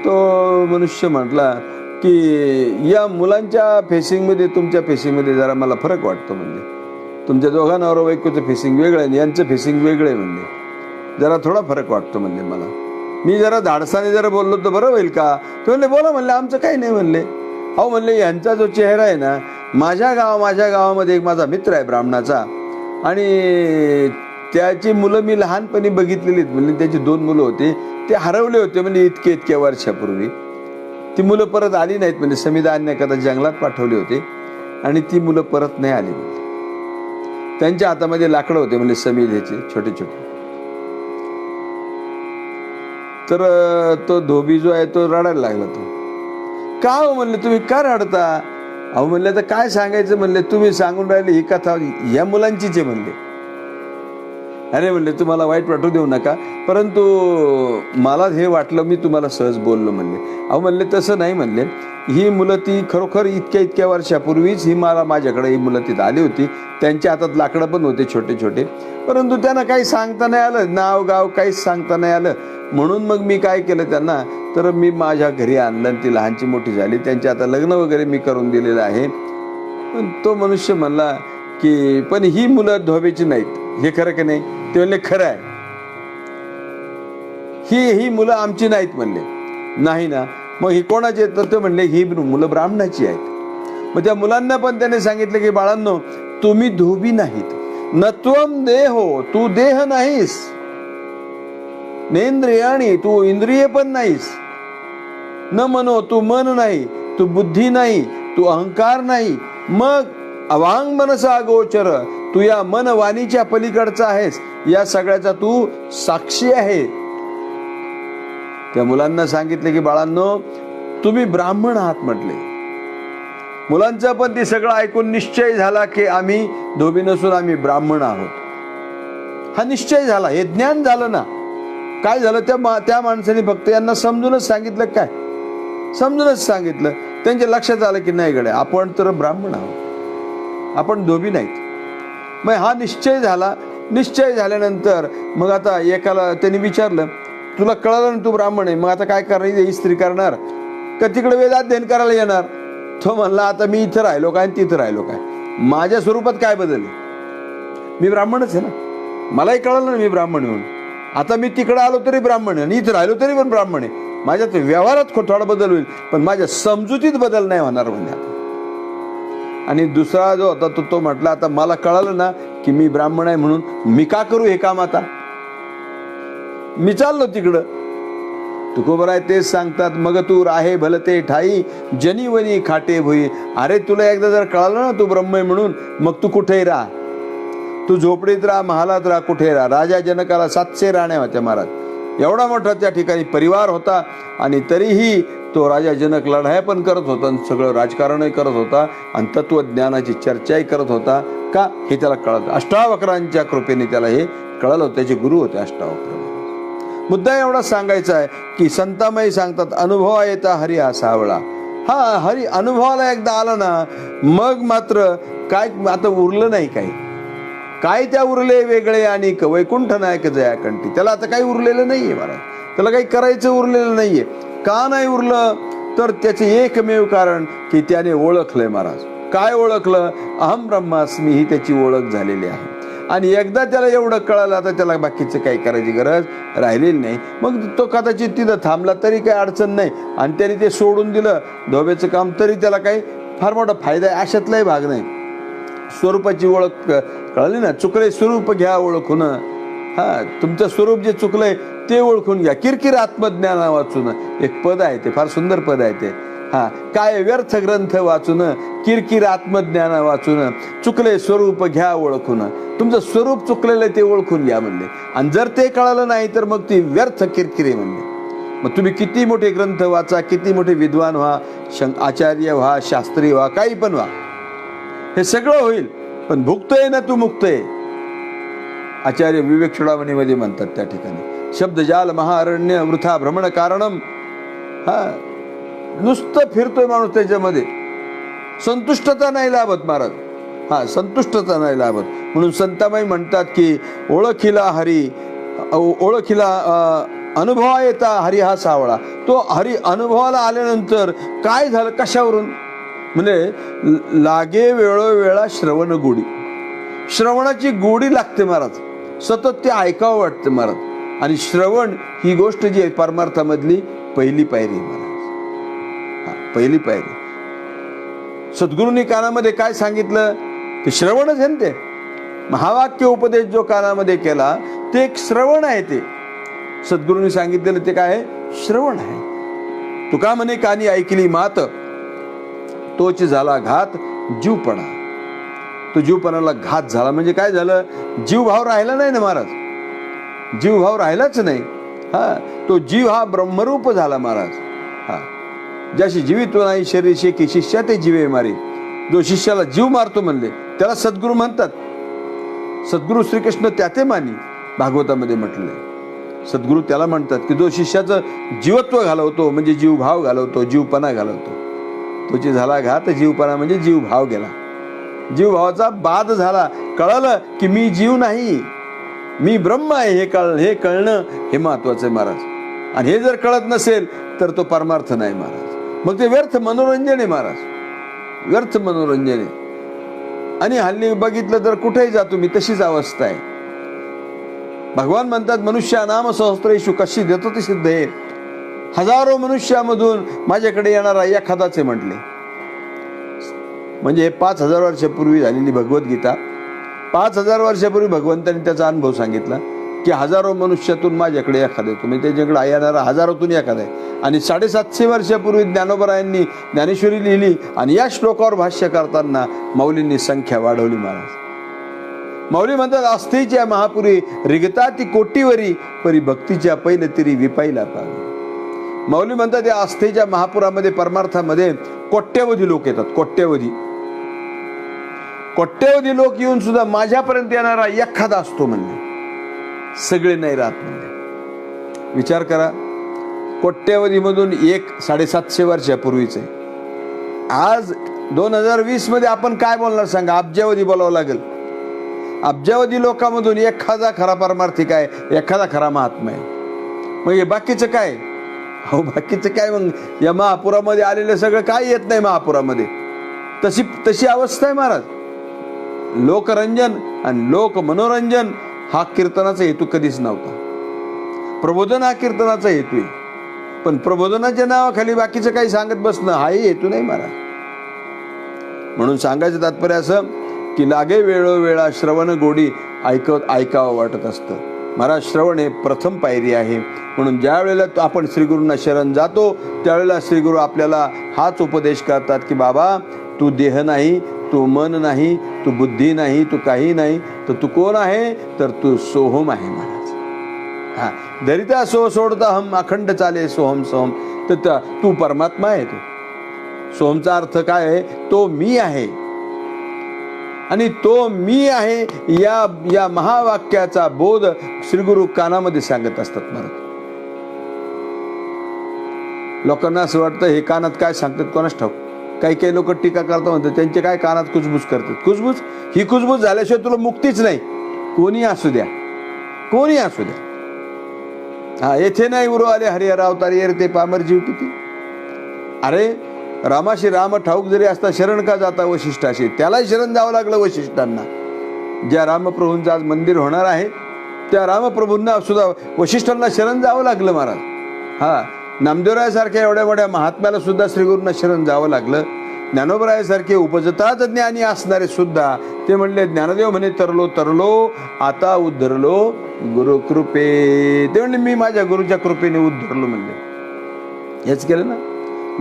तो मनुष्य म्हटला की या मुलांच्या फेसिंगमध्ये तुमच्या फेसिंगमध्ये जरा मला फरक वाटतो म्हणले. तुमच्या दोघांवर वैकुचं फेसिंग वेगळं आहे, यांचं फेसिंग वेगळं आहे म्हणले. जरा थोडा फरक वाटतो म्हणले मला. मी जरा धाडसाने जरा बोललो तर बरं होईल का? ते म्हणले बोला म्हणले, आमचं काही नाही म्हणले. अहो म्हणले यांचा जो चेहरा आहे ना, माझ्या गावामध्ये एक माझा मित्र आहे ब्राह्मणाचा, आणि त्याची मुलं मी लहानपणी बघितलेलीत म्हणले. त्याची 2 मुलं होते, ते हरवले होते म्हणजे इतक्या वर्षापूर्वी. ती मुलं परत आली नाहीत म्हणजे. समिधान्य कदा जंगलात पाठवले होते आणि ती मुलं परत नाही आली म्हणजे. त्यांच्या हातामध्ये लाकडं होते म्हणजे समिधेचे छोटे छोटे. तर तो धोबी जो आहे तो रडायला लागला. तो का हो म्हणले, तुम्ही का रडता? अहो म्हणले आता काय सांगायचं म्हणले, तुम्ही सांगून राहिले ही कथा या मुलांचीच आहे म्हणले. अरे म्हणले तुम्हाला वाईट वाटू देऊ नका, परंतु मला हे वाटलं मी तुम्हाला सहज बोललो म्हणले. अहो म्हणले तसं नाही म्हणले, ही मुलं ती खरोखर इतक्या वर्षापूर्वीच माझ्याकडे ही मुलं तिथं आली होती. त्यांच्या हातात लाकडं पण होते छोटे छोटे, परंतु त्यांना काही सांगता नाही आलं, नाव गाव काहीच सांगता नाही आलं. म्हणून मग मी काय केलं त्यांना, तर मी माझ्या घरी आणलं आणि ती लहानची मोठी झाली. त्यांचे आता लग्न वगैरे मी करून दिलेलं आहे. पण तो मनुष्य म्हणला की पण ही मुलं धोबेची नाहीत, हे खरं की नाही? ते म्हणले खरं आहे, ही मुलं आमची नाहीत म्हणले. नाही ना, मग ही कोणाची आहेत? तर ते म्हणले ही मुलं ब्राह्मणाची आहेत. मग त्या मुलांना पण त्याने सांगितलं की बाळांनो, तुम्ही धोबी नाहीत. नत्वम देहो, तू देह नाहीस. नेंद्रियाणी, तू इंद्रिय पण नाहीस. न मनो, तू मन नाही. तू बुद्धी नाही. तू अहंकार नाही. मग अवांग मनसा गोचर, तू या मन वाणीच्या पलीकडचा आहेस. या सगळ्याचा तू साक्षी आहे. त्या मुलांना सांगितले की बाळांनो, तुम्ही ब्राह्मण आहात म्हटले. मुलांचा पण ते सगळं ऐकून निश्चय झाला की आम्ही धोबी नसून आम्ही ब्राह्मण आहोत. हा निश्चय झाला, हे ज्ञान झालं ना. काय झालं, त्या माणसाने फक्त यांना समजूनच सांगितलं. काय समजूनच सांगितलं. त्यांच्या लक्षात आलं की नाही गड्या, आपण तर ब्राह्मण आहोत, आपण धोबी नाहीत. मग हा निश्चय झाला. निश्चय झाल्यानंतर मग आता एकाला त्यांनी विचारलं, तुला कळलं ना तू ब्राह्मण आहे, मग आता काय करणार? इस्त्री करणार का तिकडे वेदाध्ययन करायला येणार? तो म्हणला आता मी इथं राहिलो काय तिथं राहिलो काय, माझ्या स्वरूपात काय बदल आहे? मी ब्राह्मणच आहे ना. मलाही कळलं ना मी ब्राह्मण म्हणून. आता मी तिकडे आलो तरी ब्राह्मण आहे आणि इथं राहिलो तरी पण ब्राह्मण आहे. माझ्यात व्यवहारात थोडा बदल होईल, पण माझ्या समजुतीत बदल नाही होणार म्हणजे. आणि दुसरा जो होता तो म्हटला, आता मला कळालं ना की मी ब्राह्मण आहे म्हणून मी का करू हे काम, आता मी चाललो तिकडं. तुकोबराय तेच सांगतात, मग तू राहे भलते ठाई जनीवनी खाटे भुई. अरे तुला एकदा जर कळालं ना तू ब्रह्म आहे म्हणून, मग तू कुठेही राहा, तू झोपडीत राहा, महालात राहा, कुठे राहा. राजा जनकाला 700 राण्या होत्या महाराज. एवढा मोठा त्या ठिकाणी परिवार होता आणि तरीही तो राजा जनक लढाया पण करत होता, सगळं राजकारणही करत होता आणि तत्वज्ञानाची चर्चाही करत होता. का हे त्याला कळत, अष्टावक्रांच्या कृपेने त्याला हे कळलं होतं. त्याचे गुरु होते अष्टावक्र. मुद्दा एवढा सांगायचा आहे की संतामाई सांगतात, अनुभव येता हरी हा सावळा. हा हरी अनुभवाला एकदा आला ना, मग मात्र काय आता उरलं नाही काही. काय त्या उरले वेगळे आणि वैकुंठ नायक जया कंठी. त्याला आता काही उरलेलं नाहीये महाराज, त्याला काही करायचं उरलेलं नाहीये. का नाही उरलं तर त्याचे एकमेव कारण की त्याने ओळखलंय महाराज. काय ओळखलं? अहम ब्रह्मास्मी ही त्याची ओळख झालेली आहे. आणि एकदा त्याला एवढं कळालं, आता त्याला बाकीचं काही करायची गरज राहिलेली नाही. मग तो कदाचित तिथं थांबला तरी काही अडचण नाही आणि त्याने ते सोडून दिलं धोब्याचं काम तरी त्याला काही फार मोठा फायदा आहे अशातलाही भाग नाही. स्वरूपाची ओळख कळली ना, चुकले स्वरूप घ्या ओळखून. हा, तुमचं स्वरूप जे चुकलंय ते ओळखून घ्या. किरकिर आत्मज्ञान वाचून एक पद आहे, ते फार सुंदर पद आहे ते. हा, काय व्यर्थ ग्रंथ वाचून किरकिर आत्मज्ञान वाचून चुकले स्वरूप घ्या ओळखून. तुमचं स्वरूप चुकलेलं ते ओळखून घ्या म्हणले. आणि जर ते कळालं नाही तर मग ती व्यर्थ किरकिरे म्हणले. मग तुम्ही किती मोठे ग्रंथ वाचा, किती मोठे विद्वान व्हा, आचार्य व्हा, शास्त्री व्हा, काही पण व्हा, हे सगळं होईल पण भुक्तय ना तू मुक्तय. आचार्य विवेक चुडामणीमध्ये म्हणतात त्या ठिकाणी, शब्दजाल महाअरण्य वृथा भ्रमण कारणम. हा, नुसतं फिरतोय माणूस त्याच्यामध्ये, संतुष्टता नाही लाभत महाराज. हा, संतुष्टता नाही लाभत. म्हणून संतामाई म्हणतात की ओळखीला हरी, ओळखीला अनुभवा येता हरी हा सावळा. तो हरी अनुभवाला आल्यानंतर काय झालं, कशावरून म्हणजे लागे वेळोवेळा श्रवण गोडी. श्रवणाची गोडी लागते महाराज, सतत ते ऐकावं वाटतं महाराज. आणि श्रवण ही गोष्ट जी आहे परमार्थामधली पहिली पायरी महाराज. हा, पहिली पायरी. सद्गुरूंनी कानामध्ये काय सांगितलं ते श्रवणच आहे ना. ते महावाक्य उपदेश जो कानामध्ये केला ते एक श्रवण आहे. ते सद्गुरूंनी सांगितलेलं ते काय आहे? श्रवण आहे. तुका म्हणे कानी ऐकली मात, तोच झाला घात जीवपणा. तो जीवपणाला घात झाला म्हणजे काय झालं? जीवभाव राहिला नाही ना महाराज, जीवभाव राहिलाच नाही. हा, तो जीव हा ब्रह्मरूप झाला महाराज. हा, ज्याशी जीवित्व नाही शरीर शेकी शिष्या ते जीवे मारी. जो शिष्याला जीव मारतो म्हणले त्याला सद्गुरू म्हणतात. सद्गुरू श्रीकृष्ण त्याते मानी भागवतामध्ये म्हटलंय. सद्गुरू त्याला म्हणतात की जो शिष्याचं जीवत्व घालवतो म्हणजे जीवभाव घालवतो, जीवपणा घालवतो. तोची झाला घात जीवपणा म्हणजे जीवभाव गेला, जीवभावाचा बाद झाला. कळलं की मी जीव नाही, मी ब्रह्म आहे. हे कळणं हे महत्वाचं आहे महाराज. आणि हे जर कळत नसेल तर तो परमार्थ नाही महाराज. मग ते व्यर्थ मनोरंजन आहे महाराज, व्यर्थ मनोरंजन आहे. आणि हल्ली बघितलं तर कुठेही जा तुम्ही तशीच अवस्था आहे. भगवान म्हणतात मनुष्य नाम सहस्रेषु कशी देतो ते सिद्ध आहे. हजारो मनुष्यामधून माझ्याकडे येणारा एखादाच आहे म्हटले. म्हणजे 5000 वर्षापूर्वी झालेली भगवद्गीता, 5000 वर्षापूर्वी भगवंतांनी त्याचा अनुभव सांगितला की हजारो मनुष्यातून माझ्याकडे एखादा येतो. म्हणजे त्याच्याकडे येणारा हजारोतून एखादा आहे. आणि 750 वर्षापूर्वी ज्ञानोबरायांनी ज्ञानेश्वरी लिहिली आणि या श्लोकावर भाष्य करताना माऊलींनी संख्या वाढवली महाराज. माऊली म्हणतात आस्थेच्या महापुरी रिगता ती कोटीवरी परी भक्तीच्या पैल तिरी विपाईला पावी. माऊली म्हणतात या आस्थेच्या महापुरामध्ये परमार्थामध्ये कोट्यवधी लोक येतात. कोट्यवधी लोक येऊन सुद्धा माझ्यापर्यंत येणारा एखादा असतो म्हणले, सगळे नाही राहत म्हणले. विचार करा, कोट्यवधी मधून एक 750 वर्षापूर्वीच आहे. आज 2020 मध्ये आपण काय बोलणार सांगा? अब्जावधी बोलावं लागेल. अब्जावधी लोकांमधून एखादा खरा परमार्थिक आहे, एखादा खरा महात्मा आहे. मग हे बाकीचं काय? हो, बाकीचं काय? मग या महापुरामध्ये आलेलं सगळं काय येत नाही महापुरामध्ये. तशी अवस्था आहे महाराज. लोकरंजन आणि लोक मनोरंजन हा कीर्तनाचा हेतू कधीच नव्हता. प्रबोधन हा कीर्तनाचा हेतू आहे, पण प्रबोधनाच्या नावाखाली बाकीचं काही सांगत बसणं हाही हेतू नाही महाराज. म्हणून सांगायचं तात्पर्य असं की लागे वेळोवेळा श्रवण गोडी ऐकावं वाटत असतं. महाराज, श्रवण हे प्रथम पायरी आहे. म्हणून ज्या वेळेला आपण श्रीगुरूंना शरण जातो त्यावेळेला श्रीगुरू आपल्याला हाच उपदेश करतात की बाबा, तू देह नाही, तू मन नाही, तू बुद्धी नाही, तू काही नाही, तर तू कोण आहे? तर तू सोहम आहे महाराज. हा, धरिता सो सोडता हम, अखंड चाले सोहम सोहम. तर तू परमात्मा आहे. तू सोहमचा अर्थ काय आहे? तो मी आहे. आणि तो मी आहे या महावाक्याचा बोध श्रीगुरु कानामध्ये सांगत असतात महाराज. लोकांना असं वाटतं हे कानात काय सांगतात कोणाच ठाऊक. काही काही लोक टीका करतात, म्हणतात त्यांचे काय कानात कुजबुज करतात. कुजबुज ही कुजबुज झाल्याशिवाय तुला मुक्तीच नाही. कोणी असू द्या, कोणी असू द्या. हा, येथे नाही उरो आले हरिहर अवतारी येर ते पामर जीव किती. अरे रामाशी राम ठाऊक जरी असता शरण का जाता वशिष्ठाशी. त्यालाही शरण जावं लागलं वशिष्ठांना. ज्या रामप्रभूंचं आज मंदिर होणार आहे त्या रामप्रभूंना सुद्धा वशिष्ठांना शरण जावं लागलं महाराज. हा, नामदेवरायासारख्या एवढ्या मोठ्या महात्म्याला सुद्धा श्रीगुरूंना शरण जावं लागलं. ज्ञानोबरायासारखे उपजतात ज्ञानी असणारे सुद्धा ते म्हणले, ज्ञानदेव म्हणे तरलो तरलो आता उद्धरलो गुरु कृपे. ते म्हणले मी माझ्या गुरुच्या कृपेने उद्धरलो म्हणले. हेच केलं ना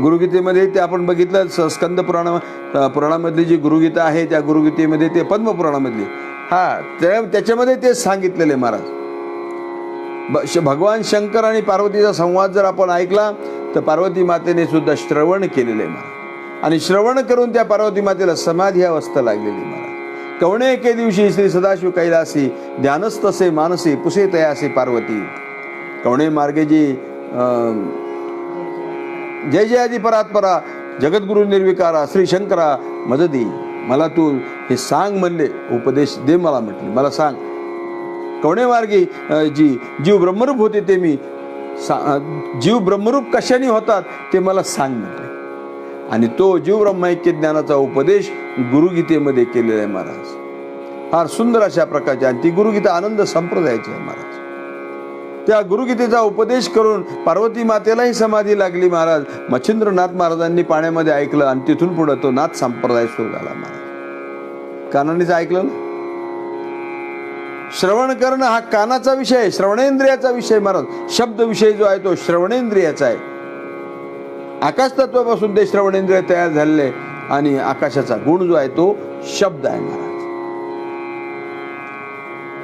गुरुगीतेमध्ये. ते आपण बघितलं स्कंद पुराणामधली जी गुरुगीता आहे त्या गुरुगीतेमध्ये ते पद्मपुराणामधली, हा, त्याच्यामध्ये तेच सांगितलेले महाराज. भगवान शंकर आणि पार्वतीचा संवाद जर आपण ऐकला तर पार्वती मातेने सुद्धा श्रवण केलेले महाराज. आणि श्रवण करून त्या पार्वती मातेला समाधी अवस्था लागलेली महाराज. कवणे एके दिवशी श्री सदाशिव कैलासी ध्यानस्तसे मानसी पुसे तयासी पार्वती. कवणे मार्गे जी जय जय आदि परात्परा जगद्गुरु निर्विकारा श्री शंकरा मददी. मला तू हे सांग म्हणले, उपदेश दे मला म्हटले, मला सांग. कवणे मार्गी जीव ब्रह्मरूप होते ते मी जीव ब्रह्मरूप कशाने होतात ते मला सांग म्हटले. आणि तो जीव ब्रह्मैक्य ज्ञानाचा उपदेश गुरुगीतेमध्ये केलेला आहे महाराज. फार सुंदर अशा प्रकारची. आणि ती गुरुगीता आनंद संप्रदायाची आहे महाराज. त्या गुरुगीतेचा उपदेश करून पार्वती मातेलाही समाधी लागली महाराज. मच्छिंद्रनाथ महाराजांनी पाण्यामध्ये ऐकलं आणि तिथून पुढे तो नाथ संप्रदाय सुरू झाला महाराज. कानानेच ऐकलं ना. श्रवण करणं हा कानाचा विषय आहे, श्रवणेंद्रियाचा विषय महाराज. शब्द विषय जो आहे तो श्रवणेंद्रियाचा आहे. आकाश तत्वापासून ते श्रवणेंद्रिय तयार झालेले आणि आकाशाचा गुण जो आहे तो शब्द आहे महाराज.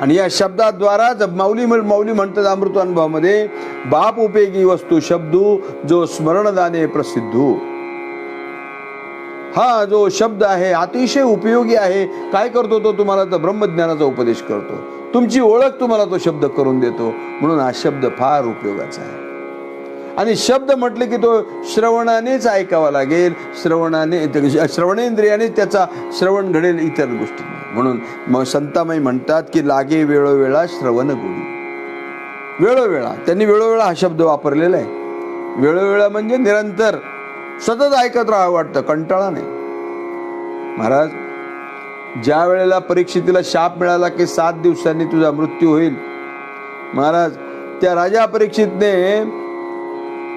आणि या शब्दाद्वारा माऊली म्हणतात अमृतानुभवामध्ये, बाप उपयोगी वस्तू शब्दू जो स्मरणदाने प्रसिद्धू. हा जो शब्द आहे अतिशय उपयोगी आहे. काय करतो तो? तुम्हाला तर ब्रह्मज्ञानाचा उपदेश करतो. तुमची ओळख तुम्हाला तो शब्द करून देतो. म्हणून हा शब्द फार उपयोगाचा आहे. आणि शब्द म्हटले की तो श्रवणानेच ऐकावा लागेल. श्रवणेंद्रियाने त्याचा श्रवण घडेल, इतर गोष्टी. म्हणून मग संतामाई म्हणतात की लागे वेळोवेळा श्रवण गोडी. वेळोवेळा, त्यांनी वेळोवेळा हा शब्द वापरलेला आहे. वेळोवेळा म्हणजे निरंतर सतत ऐकत राहावं वाटतं, कंटाळा नाही. महाराज, ज्या वेळेला परीक्षितीला शाप मिळाला की 7 दिवसांनी तुझा मृत्यू होईल, महाराज त्या राजा परीक्षितने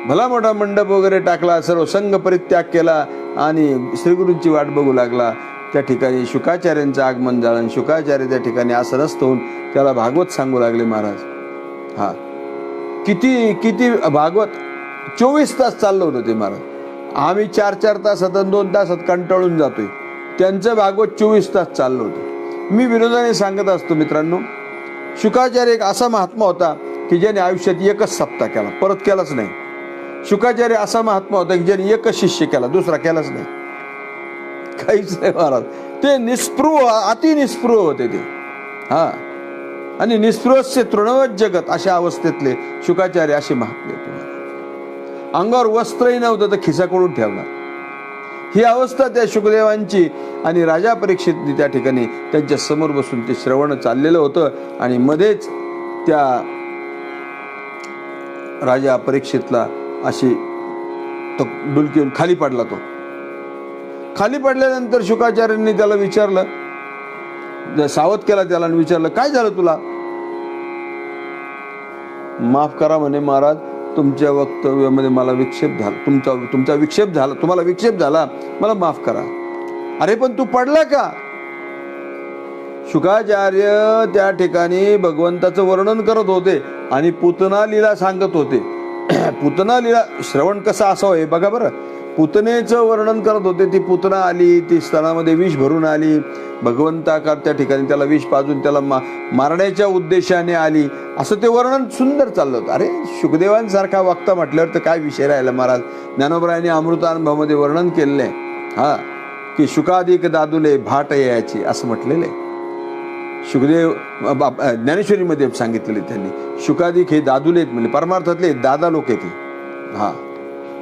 भला मोठा मंडप वगैरे टाकला, सर्व संघ परित्याग केला आणि श्रीगुरूंची वाट बघू लागला. त्या ठिकाणी शुकाचार्यांचं आगमन झालं. शुकाचार्य त्या ठिकाणी आसनस्थ होऊन त्याला भागवत सांगू लागले महाराज. हा, किती भागवत 24 तास चाललं होतं ते महाराज. आम्ही 4-4 तासात 2 तासात कंटाळून जातोय. त्यांचं भागवत 24 तास चाललं होतं. मी विनोदाने सांगत असतो मित्रांनो, शुकाचार्य एक असा महात्मा होता की ज्याने आयुष्यात एकच सप्ताह केला, परत केलाच नाही. शुकाचार्य असा महात्मा होता की ज्याने एकच शिष्य केला, दुसरा केलाच नाही, काहीच नाही महाराज. ते निस्पृह, अति निस्पृह होते ते. हा, आणि निस्पृहस्य तृणवत जगत अशा अवस्थेतले शुकाचार्य असे महात्मे होते. अंगावर वस्त्रही नव्हतं तर खिसा कोणून ठेवला. ही अवस्था त्या शुकदेवांची. आणि राजा परीक्षितने त्या ठिकाणी त्यांच्या समोर बसून ते श्रवण चाललेलं होतं. आणि मध्येच त्या राजा परीक्षितला अशी तो डुलकी येऊन खाली पडला. तो खाली पडल्यानंतर शुकाचार्यांनी त्याला विचारलं, सावध केला त्याला आणि विचारलं, काय झालं तुला? माफ करा म्हणे महाराज, तुमच्या वक्तव्यामध्ये मला विक्षेप झाला, तुमचा विक्षेप झाला, तुम्हाला विक्षेप झाला, मला माफ करा. अरे पण तू पडला का? शुकाचार्य त्या ठिकाणी भगवंताचं वर्णन करत होते आणि पूतना लीला सांगत होते. पूतना लीला श्रवण कसा असावं हे बघा बरं. पूतनेचं वर्णन करत होते. ती पूतना आली, ती स्तनामध्ये विष भरून आली, भगवंताकार त्या ठिकाणी त्याला विष पाजून त्याला मारण्याच्या उद्देशाने आली, असं ते वर्णन सुंदर चाललं होतं. अरे शुकदेवांसारखा वक्ता म्हटल्यावर तर काय विषय राहिला महाराज. ज्ञानोबरायांनी अमृतानुभवामध्ये वर्णन केलेलं आहे हा, की शुकाधिक दादुले भाट यायची असं म्हटलेलं आहे. शुकदेव ज्ञानेश्वरीमध्ये सांगितलेले त्यांनी, शुकाधिक हे दादुले आहेत म्हणजे परमार्थातले दादा लोक आहेत. हा,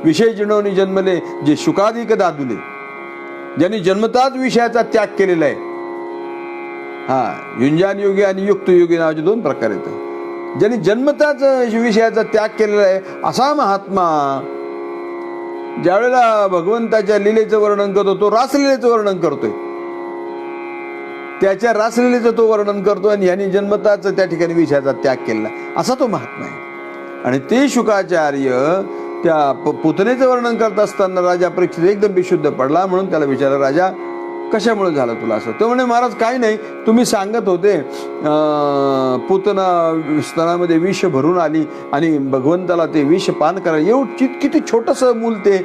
विषय जिणवणी जन्मले जे शुकाधिक दादुले, ज्यांनी जन्मताच विषयाचा त्याग केलेला आहे. हा, युंजान योगी आणि युक्त योगी नावाचे दोन प्रकार आहेत. ज्यांनी जन्मताच विषयाचा त्याग केलेला आहे असा महात्मा ज्यावेळेला भगवंताच्या लीलेचं वर्णन करतो, तो रासलीलेचं वर्णन करतोय, त्याच्या रासलीलेचं तो वर्णन करतो आणि यांनी जन्मताच त्या ठिकाणी विषयाचा त्याग केला असा तो महात्मा आहे. आणि ते शुकाचार्य त्या पूतनेचं वर्णन करत असताना राजा परीक्षित एकदम बेशुद्ध पडला. म्हणून त्याला विचारलं, राजा कशामुळे झालं तुला असं? तो म्हणे, महाराज काही नाही, तुम्ही सांगत होते पूतना स्तनामध्ये विष भरून आली आणि भगवंताला ते विष पान करायला, किती छोटंसं मूल ते,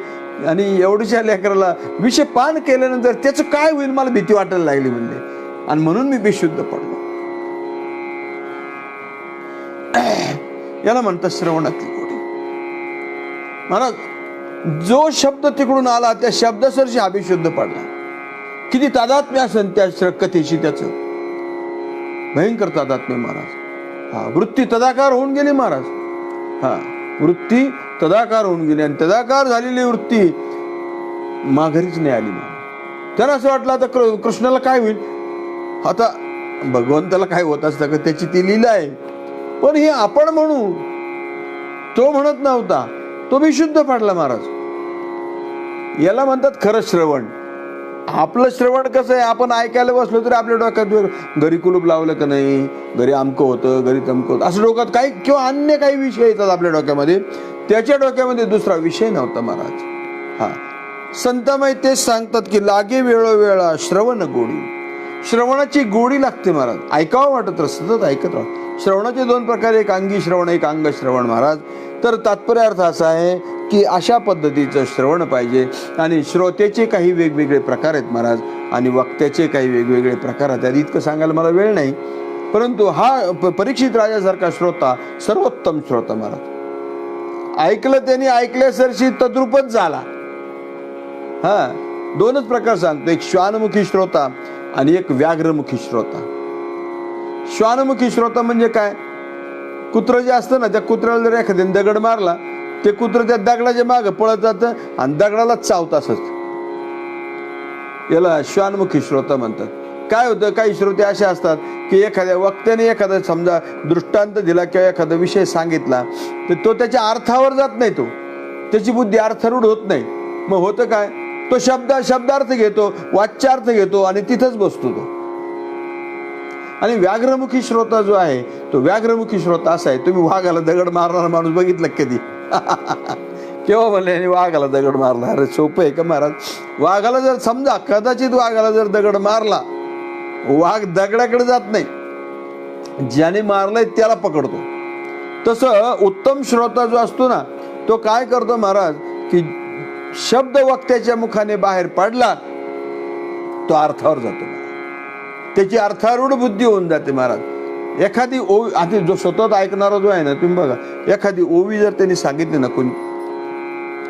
आणि एवढ्याशा लेकराला विष पान केल्यानंतर त्याचं काय होईल मला भीती वाटायला लागली म्हणले, आणि म्हणून मी बेशुद्ध पडलो. याला म्हणतात श्रवणातली गोडी. महाराज जो शब्द तिकडून आला त्या शब्दासरशी हा बेशुद्ध पडला. किती तादात्म्य असेल त्या कथेशी, त्याचं भयंकर तादात्म्य महाराज. हा, वृत्ती तदाकार होऊन गेली महाराज. हा, वृत्ती तदाकार होऊन गेली आणि तदाकार झालेली वृत्ती माघारीच नाही आली. त्यांना असं वाटलं आता कृष्णाला काय होईल, आता भगवंताला काय होत असतं का, त्याची ती लीला आहे. पण हे आपण म्हणू, तो म्हणत नव्हता, तो विशुद्ध पडला महाराज. याला म्हणतात खरं श्रवण. आपलं श्रवण कसं आहे, आपण ऐकायला बसलो तरी आपल्या डोक्यात घरी कुलूप लावलं का नाही, घरी अमकं होतं, घरी तमकं होतं, असं डोक्यात काही किंवा अन्य काही विषय येतात आपल्या डोक्यामध्ये. त्याच्या डोक्यामध्ये दुसरा विषय नव्हता महाराज. हा, संतमय तेच सांगतात की लागे वेळोवेळा श्रवण गोडी. श्रवणाची गोडी लागते महाराज, ऐकावं वाटत राहत, सतत ऐकत राहा. श्रवणाचे दोन प्रकार, एक अंगी श्रवण, एक अंग श्रवण महाराज. तर तात्पर्य अर्थ असा आहे की अशा पद्धतीचं श्रवण पाहिजे. आणि श्रोत्याचे काही वेगवेगळे प्रकार आहेत महाराज, आणि वक्त्याचे काही वेगवेगळे प्रकार आहेत. त्यात इतकं सांगायला मला वेळ नाही, परंतु हा परीक्षित राजासारखा श्रोता सर्वोत्तम श्रोता महाराज. ऐकलं त्यांनी, ऐकल्यासरशी तद्रूपच झाला. हा, दोनच प्रकार सांगतो, एक श्वानमुखी श्रोता आणि एक व्याघ्रमुखी श्रोता. श्वानमुखी श्रोता म्हणजे काय, कुत्रं जे असतं ना, त्या कुत्र्याला जर एखाद्याने दगड मारला, ते कुत्रं त्या दगडाच्या मागं पळत जातं आणि दगडाला चावत असत. याला श्वानमुखी श्रोता म्हणतात. काय होतं, काही श्रोते असे असतात की एखाद्या वक्त्याने एखादा समजा दृष्टांत दिला किंवा एखादा विषय सांगितला, तर तो त्याच्या अर्थावर जात नाही, तो त्याची बुद्धी अर्थरूढ होत नाही. मग होतं काय, तो शब्दार्थ घेतो, वाच्यार्थ घेतो आणि तिथंच बसतो तो. आणि व्याघ्रमुखी श्रोता जो आहे, तो व्याघ्रमुखी श्रोता असा आहे, तुम्ही वाघाला दगड मारणारा माणूस बघितला कधी? केव्हा म्हणले वाघाला दगड मारला? अरे सोपं आहे का महाराज? वाघाला जर समजा कदाचित वाघाला जर दगड मारला, वाघ दगडाकडे जात नाही, ज्याने मारलंय त्याला पकडतो. तसं उत्तम श्रोता जो असतो ना, तो काय करतो महाराज, की शब्द वक्त्याच्या मुखाने बाहेर पडला, तो अर्थावर जातो, त्याची अर्थारूढ बुद्धी होऊन जाते महाराज. एखादी ओवी, आधी जो सतत ऐकणारा जो आहे ना, तुम्ही बघा, एखादी ओवी जर त्यांनी सांगितली ना कोणी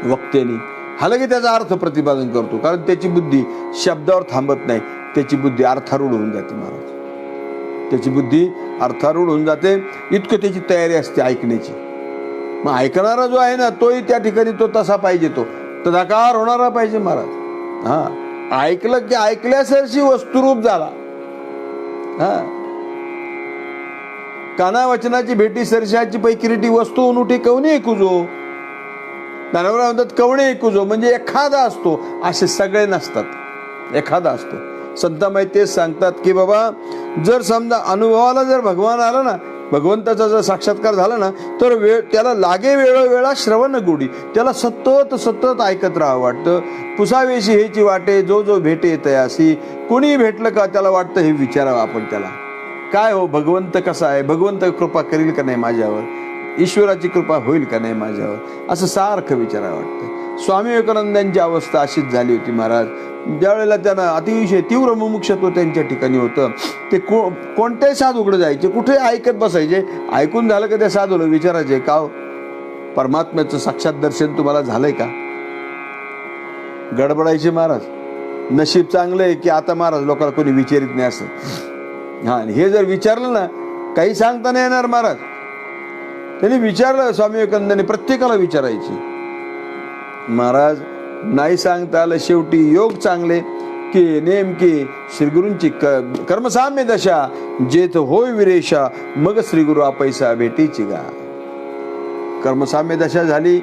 वक्त्यानी, हा लगे त्याचा अर्थ प्रतिपादन करतो, कारण त्याची बुद्धी शब्दावर थांबत नाही, त्याची बुद्धी अर्थारूढ होऊन जाते महाराज. त्याची बुद्धी अर्थारूढ होऊन जाते, इतकं त्याची तयारी असते ऐकण्याची. मग ऐकणारा जो आहे ना, तोही त्या ठिकाणी तो तसा पाहिजे, तो तदाकार होणारा पाहिजे महाराज. हा, ऐकलं की ऐकल्यासरशी वस्तुरूप झाला. हा, काना वचनाची भेटी सरशाची पैकिरीटी वस्तू उनुठी कवणे ऐकुजो. ज्ञानोबा म्हणतात कवणे ऐकुजो म्हणजे एखादा असतो, असे सगळे नसतात, एखादा असतो. संतामाई तेच सांगतात की बाबा, जर समजा अनुभवाला जर भगवान आला ना, भगवंताचा जर साक्षात्कार झाला ना तर त्याला लागे वेळोवेळा श्रवण गोडी, त्याला सतत सतत ऐकत राहावं वाटतं. पुसावेशी हेची वाटे जो जो भेटे तयासी, कोणी भेटलं का त्याला वाटतं हे विचारावं आपण त्याला, काय हो भगवंत कसा आहे, भगवंत कृपा करील का नाही माझ्यावर, ईश्वराची कृपा होईल का नाही माझ्यावर, असं सारखं विचारावं वाटतं. स्वामी विवेकानंदांची अवस्था अशीच झाली होती महाराज. ज्यावेळेला त्यांना अतिशय तीव्र मुमुक्षत्व त्यांच्या ठिकाणी होतं, ते कोणत्याही साधूकडे जायचे, कुठे ऐकत बसायचे. ऐकून झालं का त्या साधूला विचारायचे, का परमात्म्याचं साक्षात दर्शन तुम्हाला झालंय का. गडबडायचे महाराज. नशीब चांगलं आहे की आता महाराज लोकांना कोणी विचारित नाही असं. हा, हे जर विचारलं ना काही सांगता नाही येणार महाराज. त्यांनी विचारलं स्वामी विवेकानंदांनी, प्रत्येकाला विचारायची. महाराज नाही सांगता आलं, शेवटी योग चांगले की नेमकी श्रीगुरूंची कर्मसाम्य दशा, जेथ होय विरेशा मग श्रीगुरु आपैसा भेटीची गा. कर्मसाम्य दशा झाली,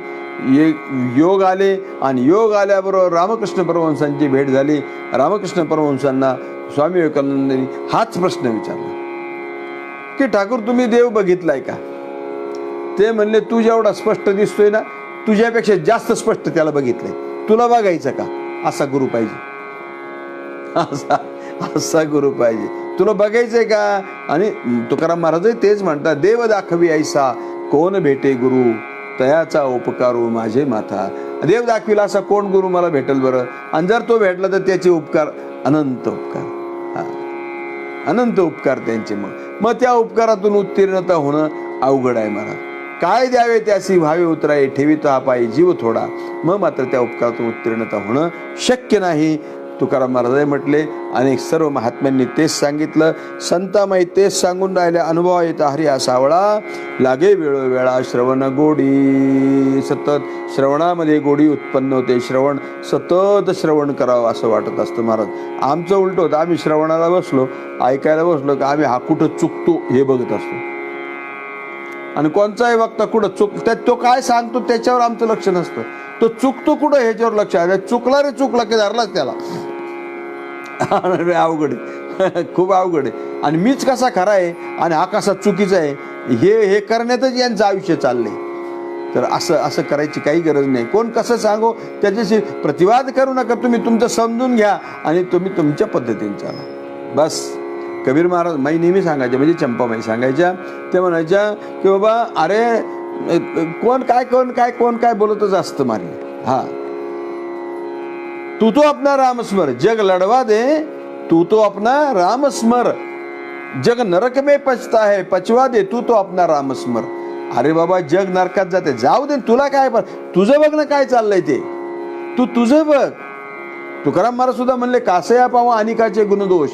योग आले आणि योग आल्याबरोबर रामकृष्ण परमहंसांची भेट झाली. रामकृष्ण परमहंसांना स्वामी विवेकानंदांनी हाच प्रश्न विचारला की ठाकूर तुम्ही देव बघितलाय का. ते म्हणले तू जेवढा स्पष्ट दिसतोय ना तुझ्यापेक्षा जास्त स्पष्ट त्याला बघितलंय, तुला बघायचं का. असा गुरु पाहिजे, असा गुरु पाहिजे, तुला बघायचंय का. आणि तुकाराम महाराज तेच म्हणतात, देव दाखवी ऐसा कोण भेटे गुरु, तयाचा उपकारू माझे माथा. देव दाखविला असा कोण गुरु मला भेटेल बरं. आणि जर तो भेटला तर त्याचे उपकार अनंत उपकार, अनंत उपकार त्यांचे. मग त्या उपकारातून उत्तीर्णता होणं अवघड आहे महाराज. काय द्यावे त्यासी भावे उतराये, ठेवितो हा पायी जीव थोडा. मग मात्र त्या उपकारातून उत्तीर्णता होणं शक्य नाही. तुकाराम महाराज म्हटले, अनेक सर्व महात्म्यांनी तेच सांगितलं. संतामाई तेच सांगून राहिल्या, अनुभव येता हरी हा सावळा, लागे वेळोवेळा श्रवण गोडी. सतत श्रवणामध्ये गोडी उत्पन्न होते. श्रवण सतत श्रवण करावं असं वाटत असतं महाराज. आमचं उलट होतं, आम्ही श्रवणाला बसलो, ऐकायला बसलो का आम्ही हा कुठं चुकतो हे बघत असतो. आणि कोणचाही वक्ता कुठं तो काय सांगतो त्याच्यावर आमचं लक्ष नसतं. तो चुकतो कुठं ह्याच्यावर लक्ष आहे. चुकला रे चुकला की धरलाच त्याला. अवघड आहे, खूप अवघड आहे. आणि मीच कसा खरा आहे आणि हा कसा चुकीचा आहे हे करण्यातच यांचं आयुष्य चाललंय. तर असं करायची काही गरज नाही. कोण कसं सांगो त्याच्याशी प्रतिवाद करू नका. तुम्ही तुमचं समजून घ्या आणि तुम्ही तुमच्या पद्धतीने चाला बस. कबीर महाराज माई नेहमी सांगायच्या, म्हणजे चंपामाई सांगायच्या, ते म्हणायच्या की बाबा अरे कोण काय बोलतच असतं मारे. हा, तू तो अपना राम स्मर, जग लढवा दे तू तो अपना राम स्मर, जग नरक में पचता है पचवा दे तू तो अपना राम स्मर. अरे बाबा जग नरकात जाते, जाऊ दे, तुला काय पण तुझं बघ ना काय चाललंय ते, तू तुझं बघ. तुकाराम महाराज सुद्धा म्हणले, कासया पावा अनिकाचे गुणदोष,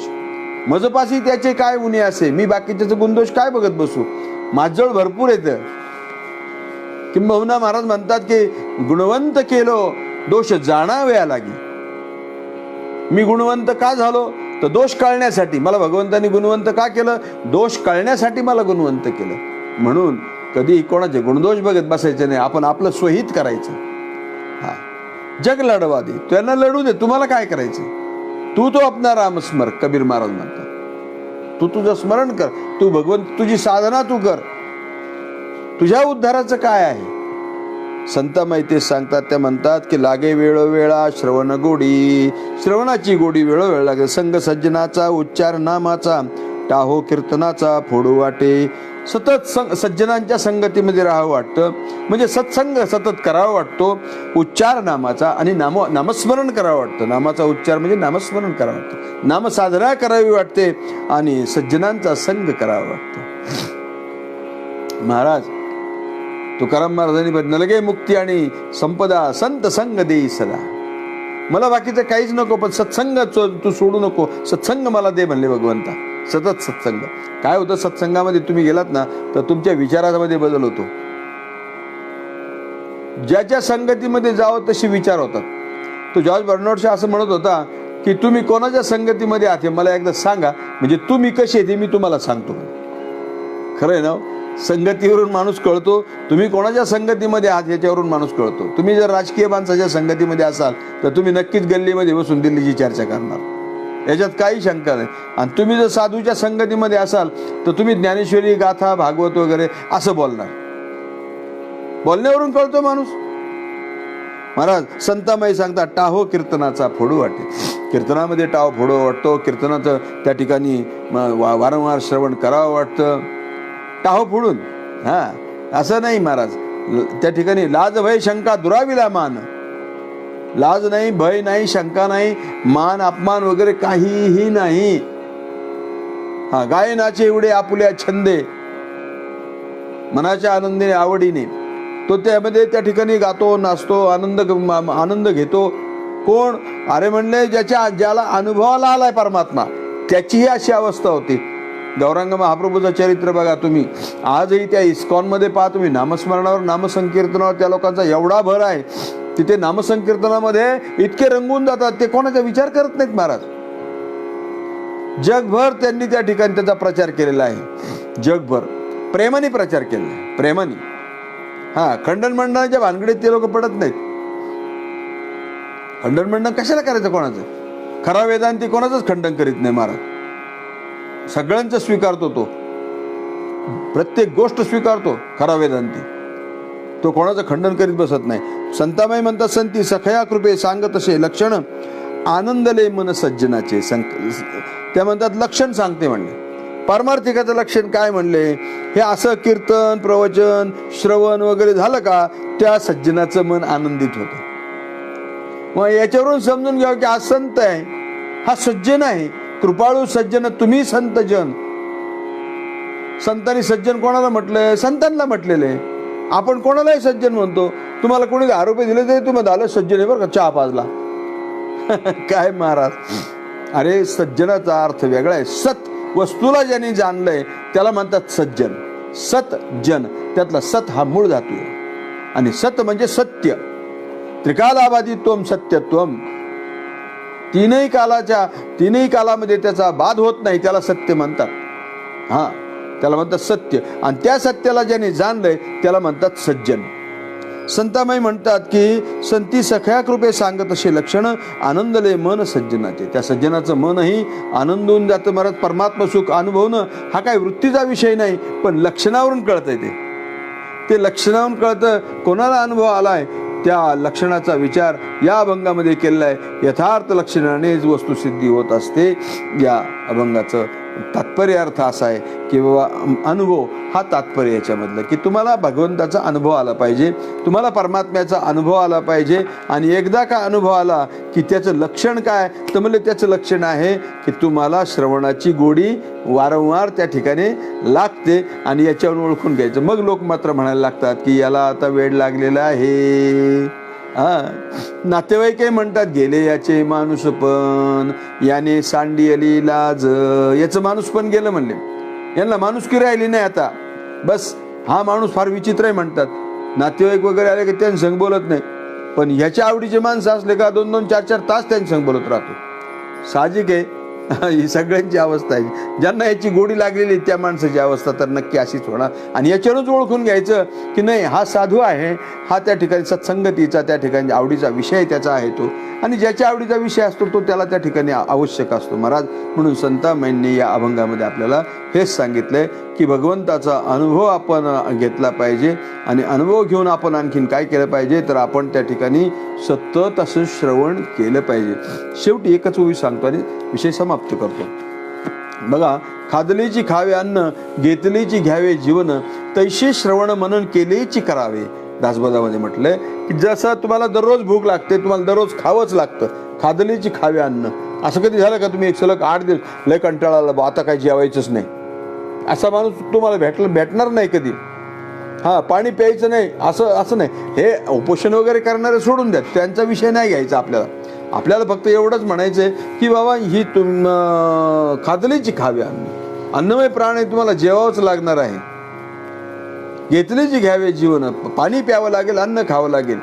मजपासी त्याचे काय उणे असे, मी बाकीच्याचे गुणदोष काय बघत बसू, माझजवळ भरपूर येतं. किंबहुना महाराज म्हणतात की गुणवंत केलो दोष जाणाव्या लागी. मी गुणवंत का झालो तर दोष कळण्यासाठी. मला भगवंतांनी गुणवंत का केलं, दोष कळण्यासाठी मला गुणवंत केलं. म्हणून कधी कोणाचे गुणदोष बघत बसायचे नाही, आपण आपलं स्वहित करायचं. हा, जग लढवा दे, त्यांना लढू दे, तुम्हाला काय करायचं. तू तो अपना राम स्मर, कबीर महाराज म्हणतात. तू तुझं स्मरण कर, तू भगवंत तुझी साधना तू कर, तुझ्या उद्धाराचं काय आहे. संतामाई ते सांगतात, त्या म्हणतात की लागे वेळोवेळा श्रवण गोडी, श्रवणाची गोडी वेळोवेळ लागे. संग सज्जनाचा उच्चार नामाचा, टाहो कीर्तनाचा फोडू वाटे. सतत सज्जनांच्या संगतीमध्ये राहावं वाटतं, म्हणजे सत्संग सतत करावा वाटतो. उच्चार नामाचा आणि नामस्मरण करावं वाटतं. नामाचा उच्चार म्हणजे नामस्मरण करावं वाटतं, नामसाधना करावी वाटते आणि सज्जनांचा संग करावा वाटतो. महाराज तुकाराम महाराजांनी नलगे मुक्ती आणि संपदा संत संग देई सदा. मला बाकीचं काहीच नको, पण सत्संग तू सोडू नको, सत्संग मला दे म्हणले भगवंता. सतत सत्संग. काय होतं सत्संगामध्ये तुम्ही गेलात ना तर तुमच्या विचारामध्ये बदल होतो. ज्याच्या संगतीमध्ये जावं तसे विचार होतात. तो जॉर्ज बर्नार्ड शॉ असं म्हणत होता की तुम्ही कोणाच्या संगतीमध्ये आहात मला एकदा सांगा, म्हणजे तुम्ही कसे ते मी तुम्हाला सांगतो. खरं आहे ना, संगतीवरून माणूस कळतो. तुम्ही कोणाच्या संगतीमध्ये आहात याच्यावरून माणूस कळतो. तुम्ही जर राजकीय माणसाच्या संगतीमध्ये असाल तर तुम्ही नक्कीच गल्लीमध्ये बसून दिल्लीची चर्चा करणार. याच्यात काही शंका नाही. आणि तुम्ही जर साधूच्या संगतीमध्ये असाल तर तुम्ही ज्ञानेश्वरी, गाथा, भागवत वगैरे असं बोलणार. बोलण्यावरून कळतो माणूस. महाराज संतामाई सांगतात, टाहो कीर्तनाचा फोडू वाटे. कीर्तनामध्ये टाहो फोडू वाटतो. कीर्तनाचं त्या ठिकाणी वारंवार श्रवण करावं वाटतं, टाहो फोडून. असं नाही महाराज. त्या ठिकाणी लाज भय शंका दुराविला मान. लाज नाही, भय नाही, शंका नाही, मान अपमान वगैरे काहीही नाही. गायनाचे एवढे आपुल्या छंदे, मनाच्या आनंदाने आवडीने तो त्यामध्ये त्या ठिकाणी गातो, नाचतो, आनंद घेतो. कोण? अरे म्हणले ज्याला अनुभवाला आलाय परमात्मा, त्याचीही अशी अवस्था होती. गौरांग महाप्रभूचं चरित्र बघा तुम्ही. आजही त्या इस्कॉनमध्ये पहा तुम्ही, नामस्मरणावर, नामसंकीर्तनावर त्या लोकांचा एवढा भर आहे. तिथे नामसंकीर्तनामध्ये इतके रंगून जातात, ते कोणाचा विचार करत नाहीत महाराज. जगभर त्यांनी त्या ठिकाणी त्याचा प्रचार केलेला आहे. जगभर प्रेमाने प्रचार केलेला आहे, प्रेमाने. खंडन मंडनाच्या भानगडीत ते लोक पडत नाहीत. खंडन मंडन कशाला करायचं कोणाचं? खरा वेदांती कोणाचंच खंडन करीत नाही महाराज. सगळ्यांचं स्वीकारतो तो, प्रत्येक गोष्ट स्वीकारतो खरा वेदांती. तो कोणाचं खंडन करीत बसत नाही. संतामाई म्हणतात, संती सखया कृपे सांगत असे लक्षण आनंदले मन सज्जनाचे. त्या म्हणतात लक्षण सांगते म्हणले. पारमार्थिकाचं लक्षण काय म्हणले? हे असं कीर्तन, प्रवचन, श्रवण वगैरे झालं का त्या सज्जनाचं मन आनंदित होतं. मग याच्यावरून समजून घ्यावं की हा संत आहे, हा सज्जन आहे, कृपाळू सज्जन. तुम्ही संत जन. संतांनी सज्जन कोणाला म्हटलंय? संतांना म्हटलेले. आपण कोणालाही सज्जन म्हणतो. तुम्हाला कोणी 10 रुपये दिले तरी तुम्ही झालं सज्जन आहे बरं का, चहा पाजला. काय महाराज? अरे सज्जनाचा अर्थ वेगळा आहे. सत वस्तूला ज्यांनी जाणलंय त्याला म्हणतात सज्जन. सत जन, त्यातला सत हा मूळ धातू आहे. आणि सत म्हणजे सत्य. त्रिकालाबाधित्वम सत्यत्वम. तीनही कालामध्ये त्याचा बाध होत नाही, त्याला सत्य म्हणतात. त्याला म्हणतात सत्य. आणि त्या सत्याला ज्याने जाणलंय त्याला म्हणतात सज्जन. संतामाई म्हणतात की संती सख्या कृपे सांगत असे लक्षण आनंदले मन सज्जनाचे. त्या सज्जनाचं मनही आनंदून जातं महाराज. परमात्मा सुख अनुभवणं हा काही वृत्तीचा विषय नाही, पण लक्षणावरून कळतंय. ते लक्षणावरून कळतं. कोणाला अनुभव आलाय त्या लक्षणाचा विचार या अभंगामध्ये केलेला आहे. यथार्थ लक्षणानेच वस्तुसिद्धी होत असते. या अभंगाचं तात्पर्य अर्थ असा आहे की बाबा अनुभव हा तात्पर्य याच्यामधलं की तुम्हाला भगवंताचा अनुभव आला पाहिजे, तुम्हाला परमात्म्याचा अनुभव आला पाहिजे. आणि एकदा का अनुभव आला की त्याचं लक्षण काय? तर म्हणजे त्याचं लक्षण आहे की तुम्हाला श्रवणाची गोडी वारंवार त्या ठिकाणी लागते. आणि याच्यावरून ओळखून घ्यायचं. मग लोक मात्र म्हणायला लागतात की याला आता वेळ लागलेला आहे. नातेवाईक म्हणतात गेले याचे माणूस पण, याने सांडियली लाज. याचं माणूस पण गेलं म्हणले. यांना माणुसकी राहिली नाही आता. बस हा माणूस फार विचित्र आहे म्हणतात. नातेवाईक वगैरे आले की त्यांनी संग बोलत नाही. पण ह्याच्या आवडीचे माणसं असले का 2-2, 4-4 तास त्यांनी संग बोलत राहतो. साहजिक आहे. ही सगळ्यांची अवस्था आहे. ज्यांना याची गोडी लागलेली त्या माणसाची अवस्था तर नक्की अशीच होणार. आणि याच्यावरच ओळखून घ्यायचं की नाही हा साधू आहे, हा त्या ठिकाणी सत्संगतीचा त्या ठिकाणी आवडीचा विषय त्याचा आहे तो. आणि ज्याच्या आवडीचा विषय असतो तो त्याला त्या ठिकाणी आवश्यक असतो महाराज. म्हणून संतामाईंनी या अभंगामध्ये आपल्याला हेच सांगितलंय की भगवंताचा अनुभव आपण घेतला पाहिजे. आणि अनुभव घेऊन आपण आणखीन काय केलं पाहिजे तर आपण त्या ठिकाणी सतत असं श्रवण केलं पाहिजे. शेवटी एकच ओवी सांगतो आणि विषय समाप्त करतो. बघा, खादलेची खावे अन्न, घेतलेची घ्यावे जीवन, तैसे श्रवण मनन केलेची करावे. दासबोधामध्ये म्हटलंय की जसं तुम्हाला दररोज भूक लागते, तुम्हाला दररोज खावंच लागतं. खादलेची खावे अन्न. असं कधी झालं का तुम्ही एक सलग 8 दिवस लय कंटाळा आला, आता काही जेवायचंच नाही, असा माणूस तुम्हाला भेटणार नाही कधी. पाणी प्यायचं नाही असं नाही. हे उपोषण वगैरे करणारे सोडून द्या, त्यांचा विषय नाही घ्यायचा आपल्याला. आपल्याला फक्त एवढंच म्हणायचंय की बाबा ही खादलीची खावी अन्न, अन्नमय प्राण आहे, तुम्हाला जेवावंच लागणार आहे. घेतलीची घ्यावे जीवन, पाणी प्यावं लागेल, अन्न खावं लागेल.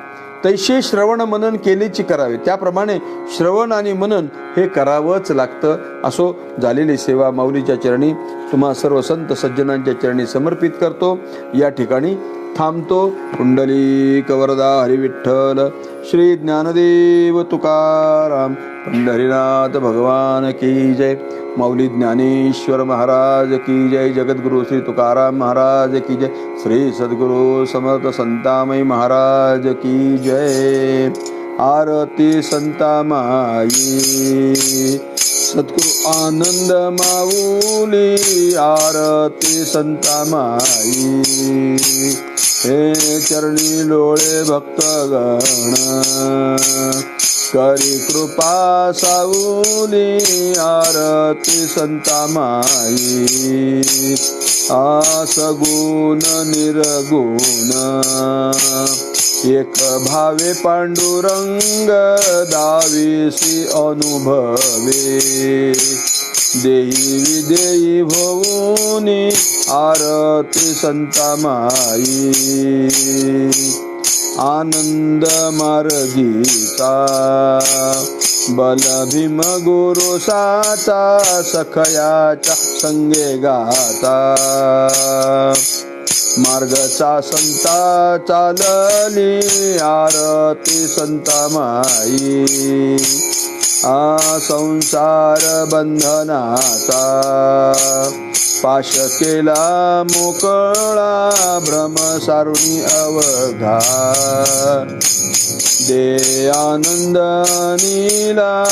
तैसे श्रवण मनन केलेची करावे. त्याप्रमाणे श्रवण आणि मनन हे करावंच लागतं. असो झालेली सेवा माऊलीच्या चरणी तुम्हा सर्व संत सज्जनांच्या चरणी समर्पित करतो. या ठिकाणी थांबतो. पुंडलिक वरदा हरी विठ्ठल. श्री ज्ञानदेव तुकाराम पंढरीनाथ भगवान की जय. माऊली ज्ञानेश्वर महाराज की जय. जगद्गुरु श्री तुकाराम महाराज की जय. श्री सद्गुरु समर्थ संतामय महाराज की जय. आरती संता माई सद्गुरु आनंद माऊली. आरती संता माई हे चरणी लोळे भक्तगण. करी कृपा साऊली. आरती संता माई असगुण निर्गुण. एक भावे पांडुरंग दाविसी अनुभवे. देई विदेई भवुनी. आरती संता माई आनंद मार्गीचा. बल भीम गुरु साचा. सखयाच्या संगे गाता. मार्गचा संता चालली. आरती संता माई संसार बंधनाचा. पाश केला मोकळा. भ्रम सारुणी अवघा. दे आनंद नीला.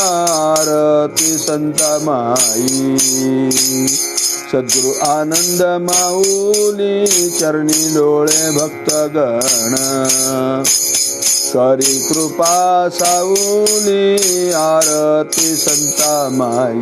आरती संता माई सद्गुरु आनंद माऊली. चरणी लोळे भक्तगण. करी कृपा साऊली. आरती संता माई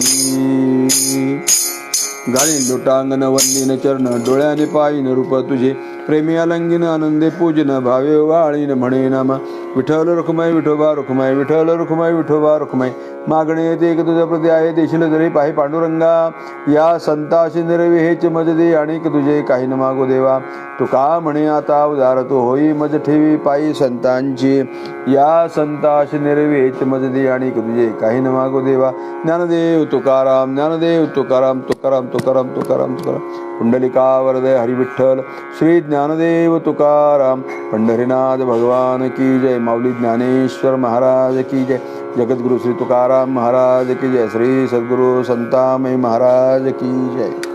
घालीन लोटांगण वंदीन चरण. डोळ्याने पायीन रूप तुझे. प्रेमी अलंगिन आनंदे पूजन. भावे वाळीन म्हणे नामा. विठ्ठल रुक्माई विठोबा रुक्माई. विठ्ठल रुक्माई विठोबा रुक्माई. मागणे येते एक तुझ्या प्रती आहे. देशील जरी पाहि पांडुरंगा. या संताशी निरवी हेच मज दे. आणिक तुझे काही न मागो देवा. तुका म्हणे आता उदार तू होई. मज ठेवी पायी संतांची. या संताशी निरवी हेच मज दे. आणिक तुझे काही न मागो देवा. ज्ञानदेव तुकाराम ज्ञानदेव तुकाराम तुकाराम तुकाराम तुकाराम तुकाराम. पुंडलिका वरदय हरी विठ्ठल. श्री ज्ञानदेव तुकाराम पंढरीनाथ भगवान की जय. माऊली ज्ञानेश्वर महाराज की जय. जगद्गुरु श्री तुकाराम महाराज की जय. श्री सद्गुरु संतामय महाराज की जय.